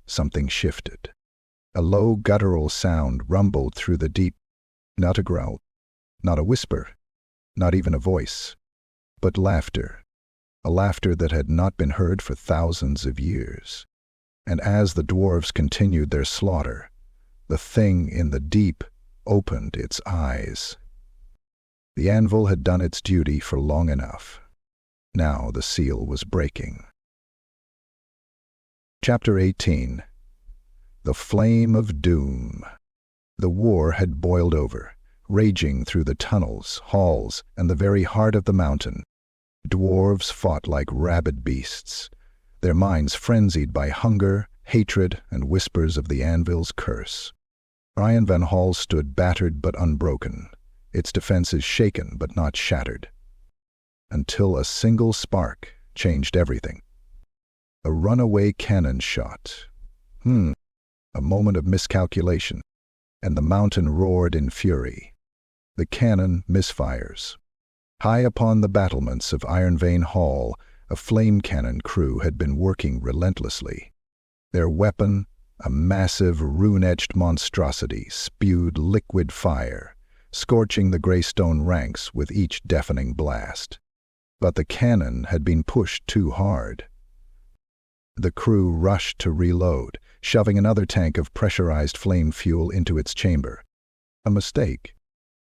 something shifted. A low guttural sound rumbled through the deep, not a growl, not a whisper, not even a voice, but laughter. A laughter that had not been heard for thousands of years. And as the dwarves continued their slaughter, the thing in the deep opened its eyes. The anvil had done its duty for long enough. Now the seal was breaking. Chapter 18. The Flame of Doom. The war had boiled over, raging through the tunnels, halls, and the very heart of the mountain. Dwarves fought like rabid beasts, their minds frenzied by hunger, hatred, and whispers of the anvil's curse. Ironvein Hall stood battered but unbroken, its defenses shaken but not shattered. Until a single spark changed everything. A runaway cannon shot. A moment of miscalculation, and the mountain roared in fury. The cannon misfires. High upon the battlements of Ironvein Hall, a flame cannon crew had been working relentlessly. Their weapon, a massive, rune-etched monstrosity, spewed liquid fire, scorching the Greystone ranks with each deafening blast. But the cannon had been pushed too hard. The crew rushed to reload, shoving another tank of pressurized flame fuel into its chamber. A mistake.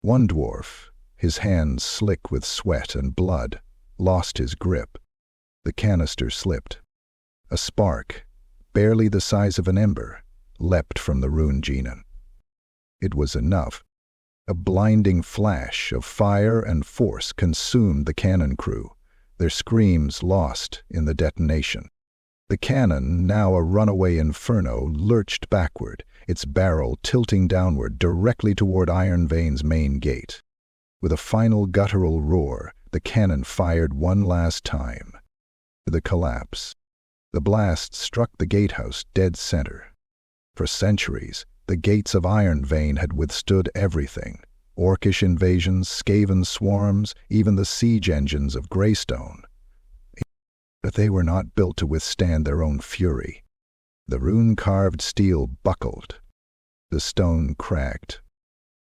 One dwarf, his hands slick with sweat and blood, lost his grip. The canister slipped. A spark, barely the size of an ember, leapt from the rune genin. It was enough. A blinding flash of fire and force consumed the cannon crew, their screams lost in the detonation. The cannon, now a runaway inferno, lurched backward, its barrel tilting downward directly toward Ironvein's main gate. With a final guttural roar, the cannon fired one last time. The collapse. The blast struck the gatehouse dead center. For centuries, the gates of Ironvein had withstood everything: orcish invasions, Skaven swarms, even the siege engines of Greystone. But they were not built to withstand their own fury. The rune-carved steel buckled. The stone cracked.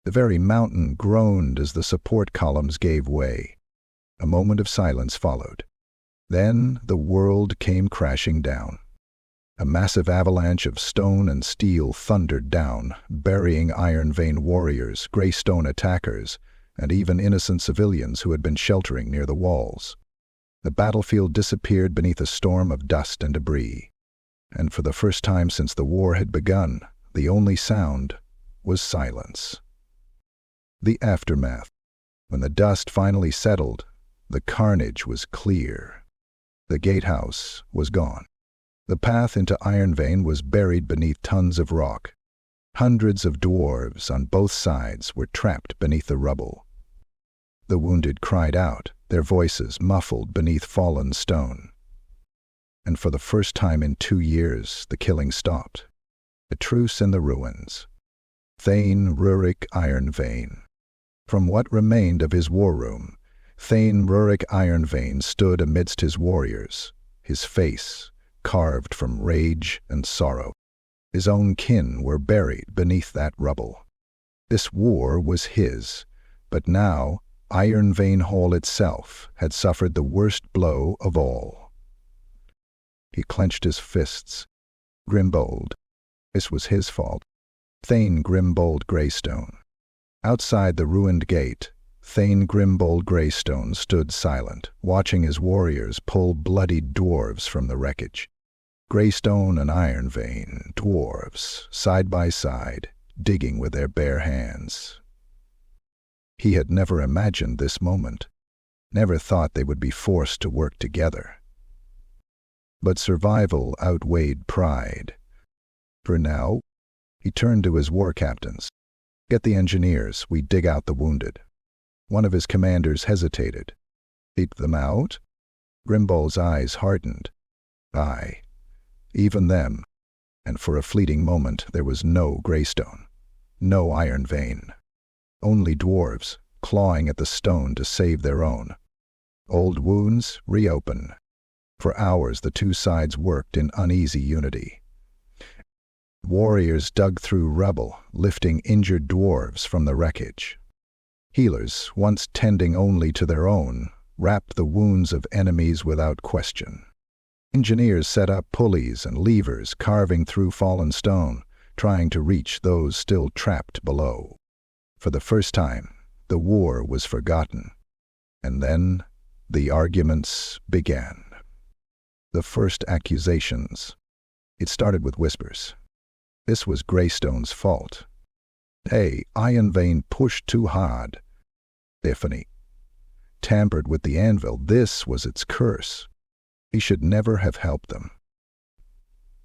The very mountain groaned as the support columns gave way. A moment of silence followed. Then the world came crashing down. A massive avalanche of stone and steel thundered down, burying Ironvein warriors, Greystone attackers, and even innocent civilians who had been sheltering near the walls. The battlefield disappeared beneath a storm of dust and debris. And for the first time since the war had begun, the only sound was silence. The aftermath. When the dust finally settled, the carnage was clear. The gatehouse was gone. The path into Ironvein was buried beneath tons of rock. Hundreds of dwarves on both sides were trapped beneath the rubble. The wounded cried out, their voices muffled beneath fallen stone. And for the first time in 2 years, the killing stopped. A truce in the ruins. Thane Rurik Ironvein. From what remained of his war room, Thane Rurik Ironvein stood amidst his warriors, his face carved from rage and sorrow. His own kin were buried beneath that rubble. This war was his, but now Ironvein Hall itself had suffered the worst blow of all. He clenched his fists. Grimbold. This was his fault. Thane Grimbold Greystone. Outside the ruined gate, Thane Grimbold Greystone stood silent, watching his warriors pull bloodied dwarves from the wreckage. Greystone and Ironvein, dwarves, side by side, digging with their bare hands. He had never imagined this moment, never thought they would be forced to work together. But survival outweighed pride. For now, he turned to his war captains. "Get the engineers, we dig out the wounded." One of his commanders hesitated. "Keep them out?" Grimbold's eyes hardened. "Aye, even them." And for a fleeting moment there was no Greystone, no Ironvein. Only dwarves, clawing at the stone to save their own. Old wounds reopen. For hours the two sides worked in uneasy unity. Warriors dug through rubble, lifting injured dwarves from the wreckage. Healers, once tending only to their own, wrapped the wounds of enemies without question. Engineers set up pulleys and levers, carving through fallen stone, trying to reach those still trapped below. For the first time, the war was forgotten. And then the arguments began. The first accusations. It started with whispers. This was Greystone's fault. Hey, Ironvein pushed too hard. Tiffany. Tampered with the anvil. This was its curse. He should never have helped them.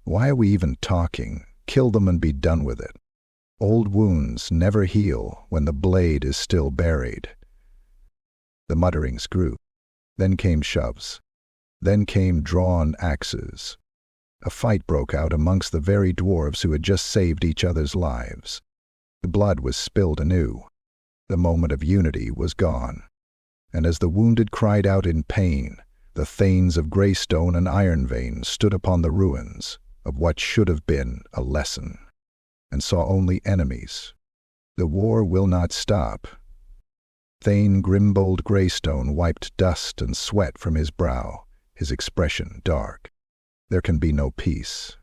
Why are we even talking? Kill them and be done with it. Old wounds never heal when the blade is still buried. The mutterings grew. Then came shoves. Then came drawn axes. A fight broke out amongst the very dwarves who had just saved each other's lives. The blood was spilled anew. The moment of unity was gone. And as the wounded cried out in pain, the Thanes of Greystone and Ironvein stood upon the ruins of what should have been a lesson, and saw only enemies. The war will not stop. Thane Grimbold Greystone wiped dust and sweat from his brow, his expression dark. There can be no peace.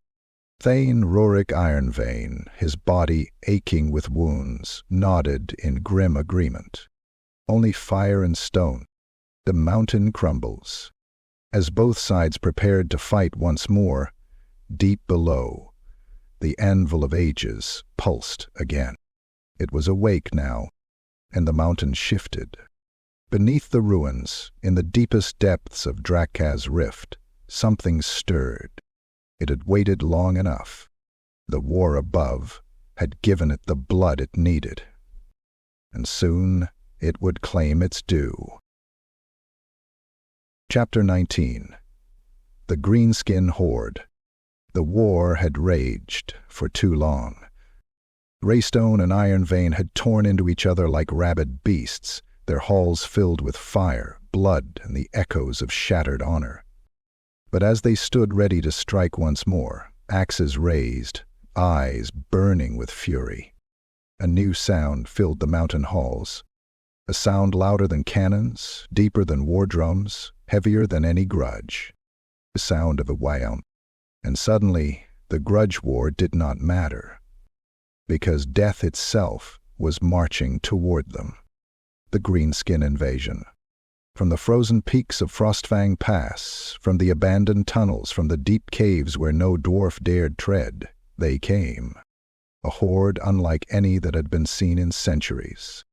Thane Rurik Ironvein, his body aching with wounds, nodded in grim agreement. Only fire and stone. The mountain crumbles. As both sides prepared to fight once more, deep below, the Anvil of Ages pulsed again. It was awake now, and the mountain shifted. Beneath the ruins, in the deepest depths of Drakka's rift, something stirred. It had waited long enough. The war above had given it the blood it needed, and soon it would claim its due. Chapter 19. The Greenskin Horde. The war had raged for too long. Greystone and Ironvein had torn into each other like rabid beasts, their halls filled with fire, blood, and the echoes of shattered honor. But as they stood ready to strike once more, axes raised, eyes burning with fury, a new sound filled the mountain halls, a sound louder than cannons, deeper than war drums, heavier than any grudge, the sound of a Waaagh. And suddenly, the grudge war did not matter, because death itself was marching toward them. The Greenskin invasion. From the frozen peaks of Frostfang Pass, from the abandoned tunnels, from the deep caves where no dwarf dared tread, they came. A horde unlike any that had been seen in centuries.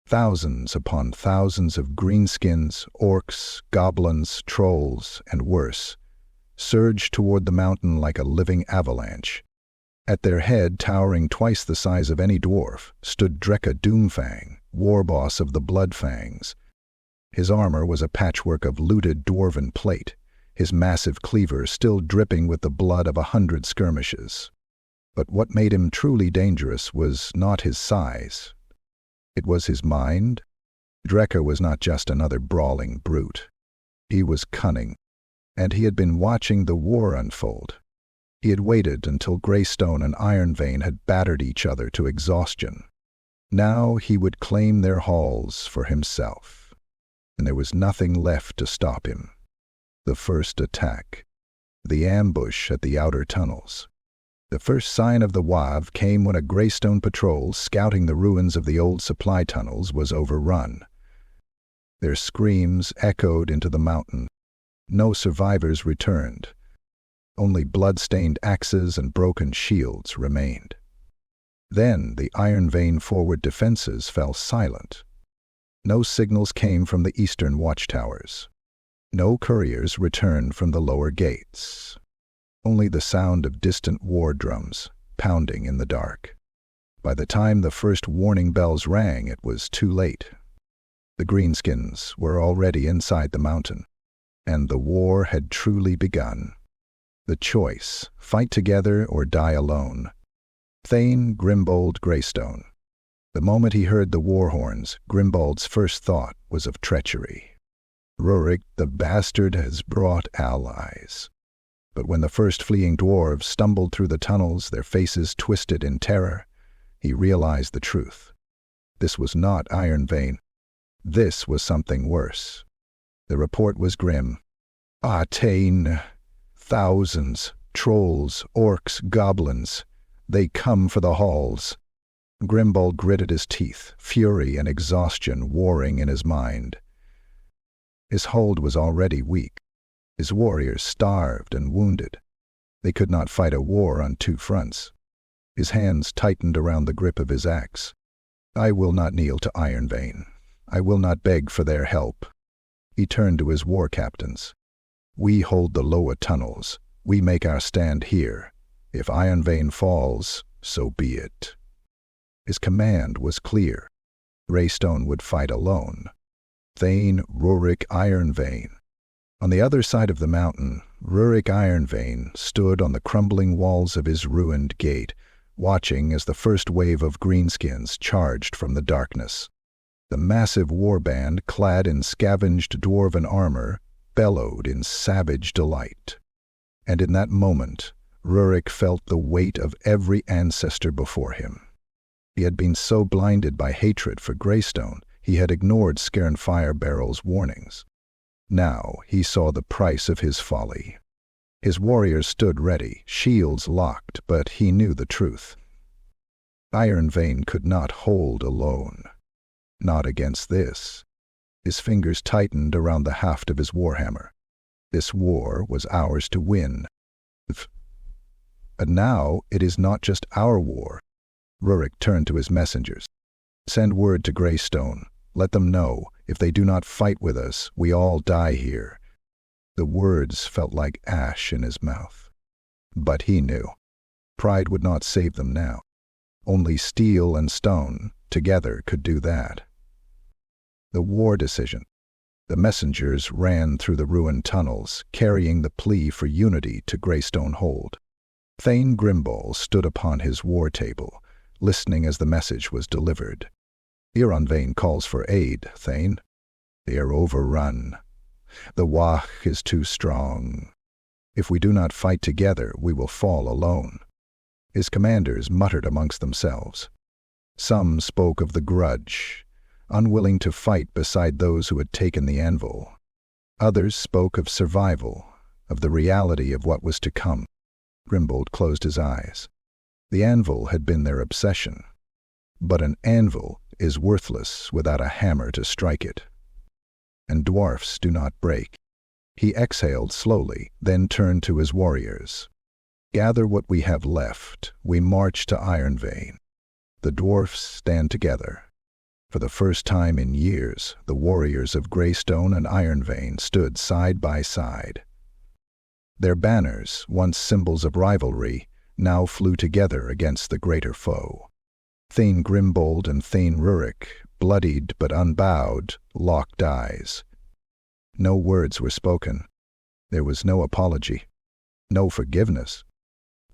Thousands upon thousands of greenskins, orcs, goblins, trolls, and worse, surged toward the mountain like a living avalanche. At their head, towering twice the size of any dwarf, stood Drekka Doomfang, war boss of the Bloodfangs. His armor was a patchwork of looted Dwarven plate, his massive cleaver still dripping with the blood of 100 skirmishes. But what made him truly dangerous was not his size. It was his mind. Drekka was not just another brawling brute. He was cunning, and he had been watching the war unfold. He had waited until Greystone and Ironvein had battered each other to exhaustion. Now he would claim their halls for himself, and there was nothing left to stop him. The first attack. The ambush at the outer tunnels. The first sign of the Waaagh came when a Greystone patrol scouting the ruins of the old supply tunnels was overrun. Their screams echoed into the mountain. No survivors returned. Only blood-stained axes and broken shields remained. Then the Ironvein forward defenses fell silent. No signals came from the eastern watchtowers. No couriers returned from the lower gates. Only the sound of distant war drums pounding in the dark. By the time the first warning bells rang, it was too late. The greenskins were already inside the mountain, and the war had truly begun. The choice, fight together or die alone. Thane Grimbold Greystone. The moment he heard the war horns, Grimbold's first thought was of treachery. Rurik, the bastard, has brought allies. But when the first fleeing dwarves stumbled through the tunnels, their faces twisted in terror, he realized the truth. This was not Ironvein. This was something worse. The report was grim. Thane, thousands, trolls, orcs, goblins, they come for the halls. Grimbold gritted his teeth, fury and exhaustion warring in his mind. His hold was already weak. His warriors starved and wounded. They could not fight a war on two fronts. His hands tightened around the grip of his axe. I will not kneel to Ironvein. I will not beg for their help. He turned to his war captains. We hold the lower tunnels. We make our stand here. If Ironvein falls, so be it. His command was clear. Greystone would fight alone. Thane, Rurik, Ironvein. On the other side of the mountain, Rurik Ironvein stood on the crumbling walls of his ruined gate, watching as the first wave of greenskins charged from the darkness. The massive warband, clad in scavenged dwarven armor, bellowed in savage delight. And in that moment, Rurik felt the weight of every ancestor before him. He had been so blinded by hatred for Greystone, he had ignored Skirn Firebarrel's warnings. Now he saw the price of his folly. His warriors stood ready, shields locked, but he knew the truth. Ironvein could not hold alone. Not against this. His fingers tightened around the haft of his warhammer. This war was ours to win. And now it is not just our war. Rurik turned to his messengers. Send word to Greystone. Let them know, if they do not fight with us, we all die here. The words felt like ash in his mouth. But he knew. Pride would not save them now. Only steel and stone, together, could do that. The war decision. The messengers ran through the ruined tunnels, carrying the plea for unity to Greystone Hold. Thane Grimbold stood upon his war table, listening as the message was delivered. Ironvein calls for aid, Thane. They are overrun. The Waaagh is too strong. If we do not fight together, we will fall alone. His commanders muttered amongst themselves. Some spoke of the grudge, unwilling to fight beside those who had taken the Anvil. Others spoke of survival, of the reality of what was to come. Grimbold closed his eyes. The Anvil had been their obsession. But an anvil is worthless without a hammer to strike it. And dwarfs do not break. He exhaled slowly, then turned to his warriors. Gather what we have left. We march to Ironvein. The dwarfs stand together. For the first time in years, the warriors of Greystone and Ironvein stood side by side. Their banners, once symbols of rivalry, now flew together against the greater foe. Thane Grimbold and Thane Relic, bloodied but unbowed, locked eyes. No words were spoken. There was no apology, no forgiveness,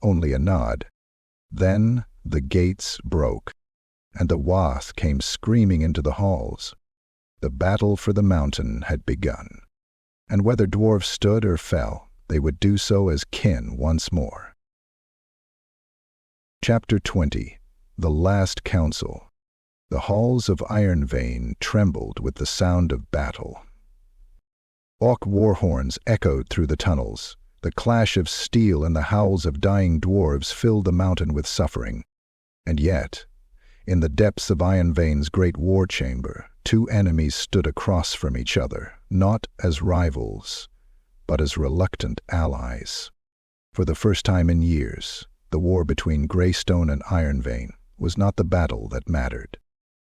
only a nod. Then the gates broke, and the Waaagh came screaming into the halls. The battle for the mountain had begun, and whether dwarves stood or fell, they would do so as kin once more. Chapter 20. The Last Council. The halls of Ironvein trembled with the sound of battle. Orc war horns echoed through the tunnels. The clash of steel and the howls of dying dwarves filled the mountain with suffering. And yet, in the depths of Ironvein's great war chamber, two enemies stood across from each other, not as rivals, but as reluctant allies. For the first time in years, the war between Greystone and Ironvein was not the battle that mattered.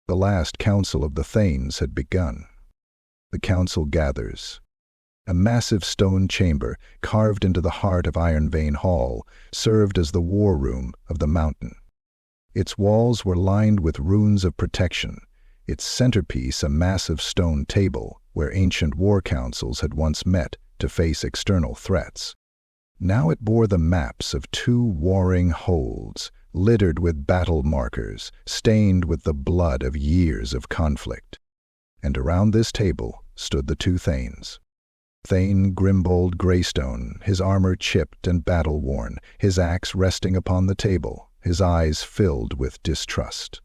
The last council of the Thanes had begun. The council gathers. A massive stone chamber, carved into the heart of Ironvein Hall, served as the war room of the mountain. Its walls were lined with runes of protection, its centerpiece a massive stone table where ancient war councils had once met to face external threats. Now it bore the maps of two warring holds, littered with battle markers, stained with the blood of years of conflict. And around this table stood the two Thanes. Thane Grimbold Greystone, his armor chipped and battle-worn, his axe resting upon the table, his eyes filled with distrust.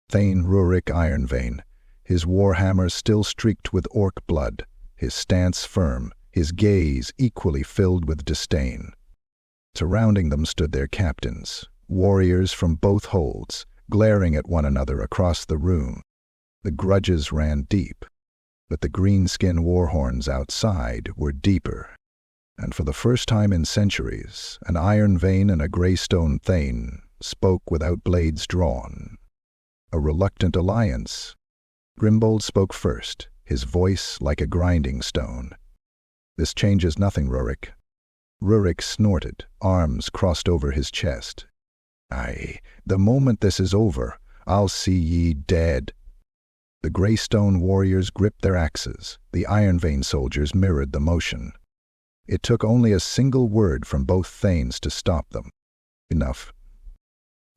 Thane Relic Ironvein, his warhammer still streaked with orc blood, his stance firm, his gaze equally filled with disdain. Surrounding them stood their captains, warriors from both holds, glaring at one another across the room. The grudges ran deep, but the greenskin warhorns outside were deeper. And for the first time in centuries, an Ironvein and a Greystone Thane spoke without blades drawn. A reluctant alliance. Grimbold spoke first, his voice like a grinding stone. This changes nothing, Relic. Relic snorted, arms crossed over his chest. Aye, the moment this is over, I'll see ye dead. The Greystone warriors gripped their axes. The Ironvein soldiers mirrored the motion. It took only a single word from both Thanes to stop them. Enough.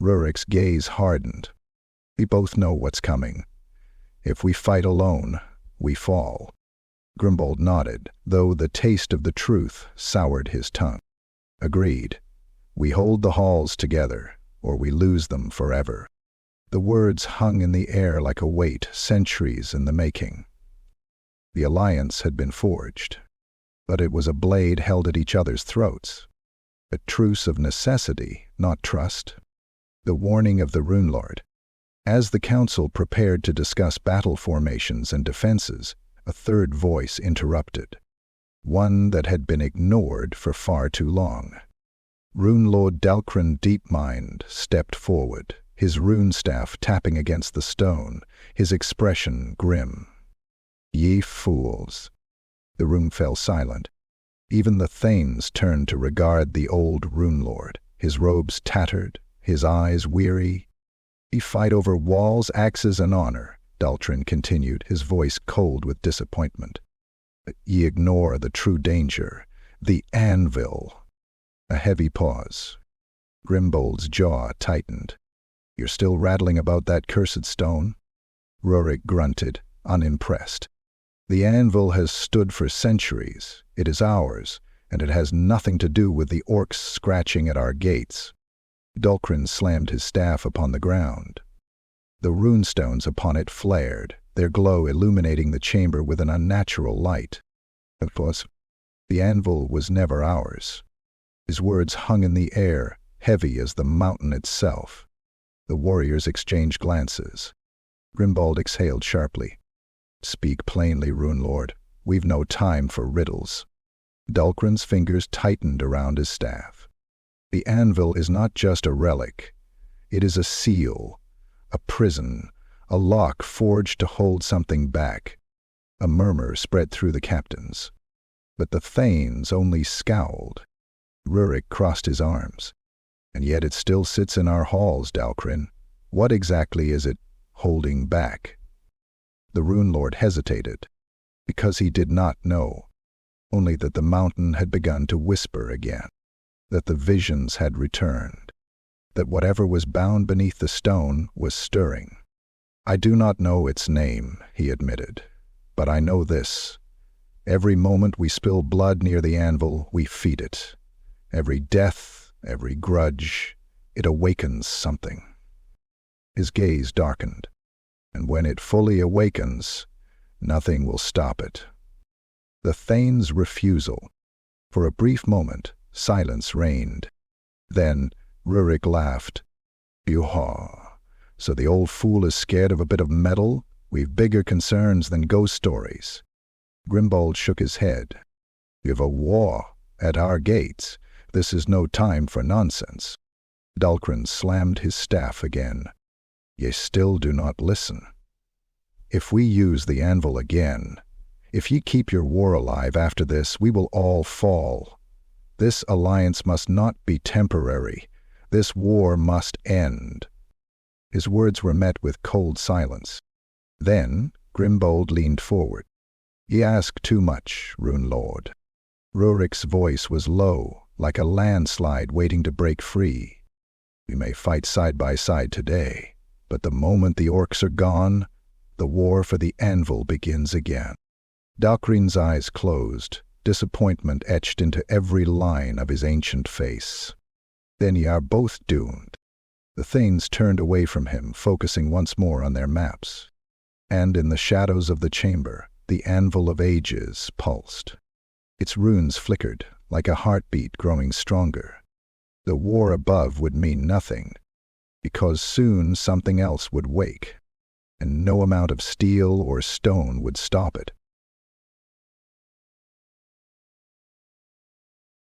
Rurik's gaze hardened. We both know what's coming. If we fight alone, we fall. Grimbold nodded, though the taste of the truth soured his tongue. Agreed. We hold the halls together, or we lose them forever. The words hung in the air like a weight, centuries in the making. The alliance had been forged, but it was a blade held at each other's throats. A truce of necessity, not trust. The warning of the Runelord. As the council prepared to discuss battle formations and defenses, a third voice interrupted. One that had been ignored for far too long. Runelord Dalcrin Deepmind stepped forward, his rune staff tapping against the stone, his expression grim. Ye fools. The room fell silent. Even the thanes turned to regard the old rune lord, his robes tattered, his eyes weary. "We fight over walls, axes, and honor," Daltrin continued, his voice cold with disappointment. "Ye ignore the true danger, the anvil." A heavy pause. Grimbold's jaw tightened. "You're still rattling about that cursed stone?" Rurik grunted, unimpressed. "The anvil has stood for centuries. It is ours, and it has nothing to do with the orcs scratching at our gates." Daltrin slammed his staff upon the ground. The runestones upon it flared, their glow illuminating the chamber with an unnatural light. Of course, the anvil was never ours. His words hung in the air, heavy as the mountain itself. The warriors exchanged glances. Grimbold exhaled sharply. "Speak plainly, Rune Lord. We've no time for riddles." Daltrin's fingers tightened around his staff. "The anvil is not just a relic. It is a seal, a prison, a lock forged to hold something back." A murmur spread through the captains. But the thanes only scowled. Rurik crossed his arms. "And yet it still sits in our halls, Daltrin. What exactly is it holding back?" The Rune Lord hesitated, because he did not know, only that the mountain had begun to whisper again, that the visions had returned, that whatever was bound beneath the stone was stirring. "I do not know its name," he admitted, "but I know this. Every moment we spill blood near the anvil, we feed it. Every death, every grudge, it awakens something." His gaze darkened. "And when it fully awakens, nothing will stop it." The thane's refusal. For a brief moment, silence reigned. Then Rurik laughed. "Yuhaw, so the old fool is scared of a bit of metal? We've bigger concerns than ghost stories." Grimbold shook his head. "We've a war at our gates. This is no time for nonsense." Daltrin slammed his staff again. "Ye still do not listen. If we use the anvil again, if ye keep your war alive after this, we will all fall. This alliance must not be temporary. This war must end." His words were met with cold silence. Then Grimbold leaned forward. "Ye ask too much, Rune Lord." Rurik's voice was low, like a landslide waiting to break free. "We may fight side by side today, but the moment the orcs are gone, the war for the anvil begins again." Daltrin's eyes closed, disappointment etched into every line of his ancient face. "Then ye are both doomed." The thanes turned away from him, focusing once more on their maps. And in the shadows of the chamber, the Anvil of Ages pulsed. Its runes flickered, like a heartbeat growing stronger. The war above would mean nothing, because soon something else would wake, and no amount of steel or stone would stop it.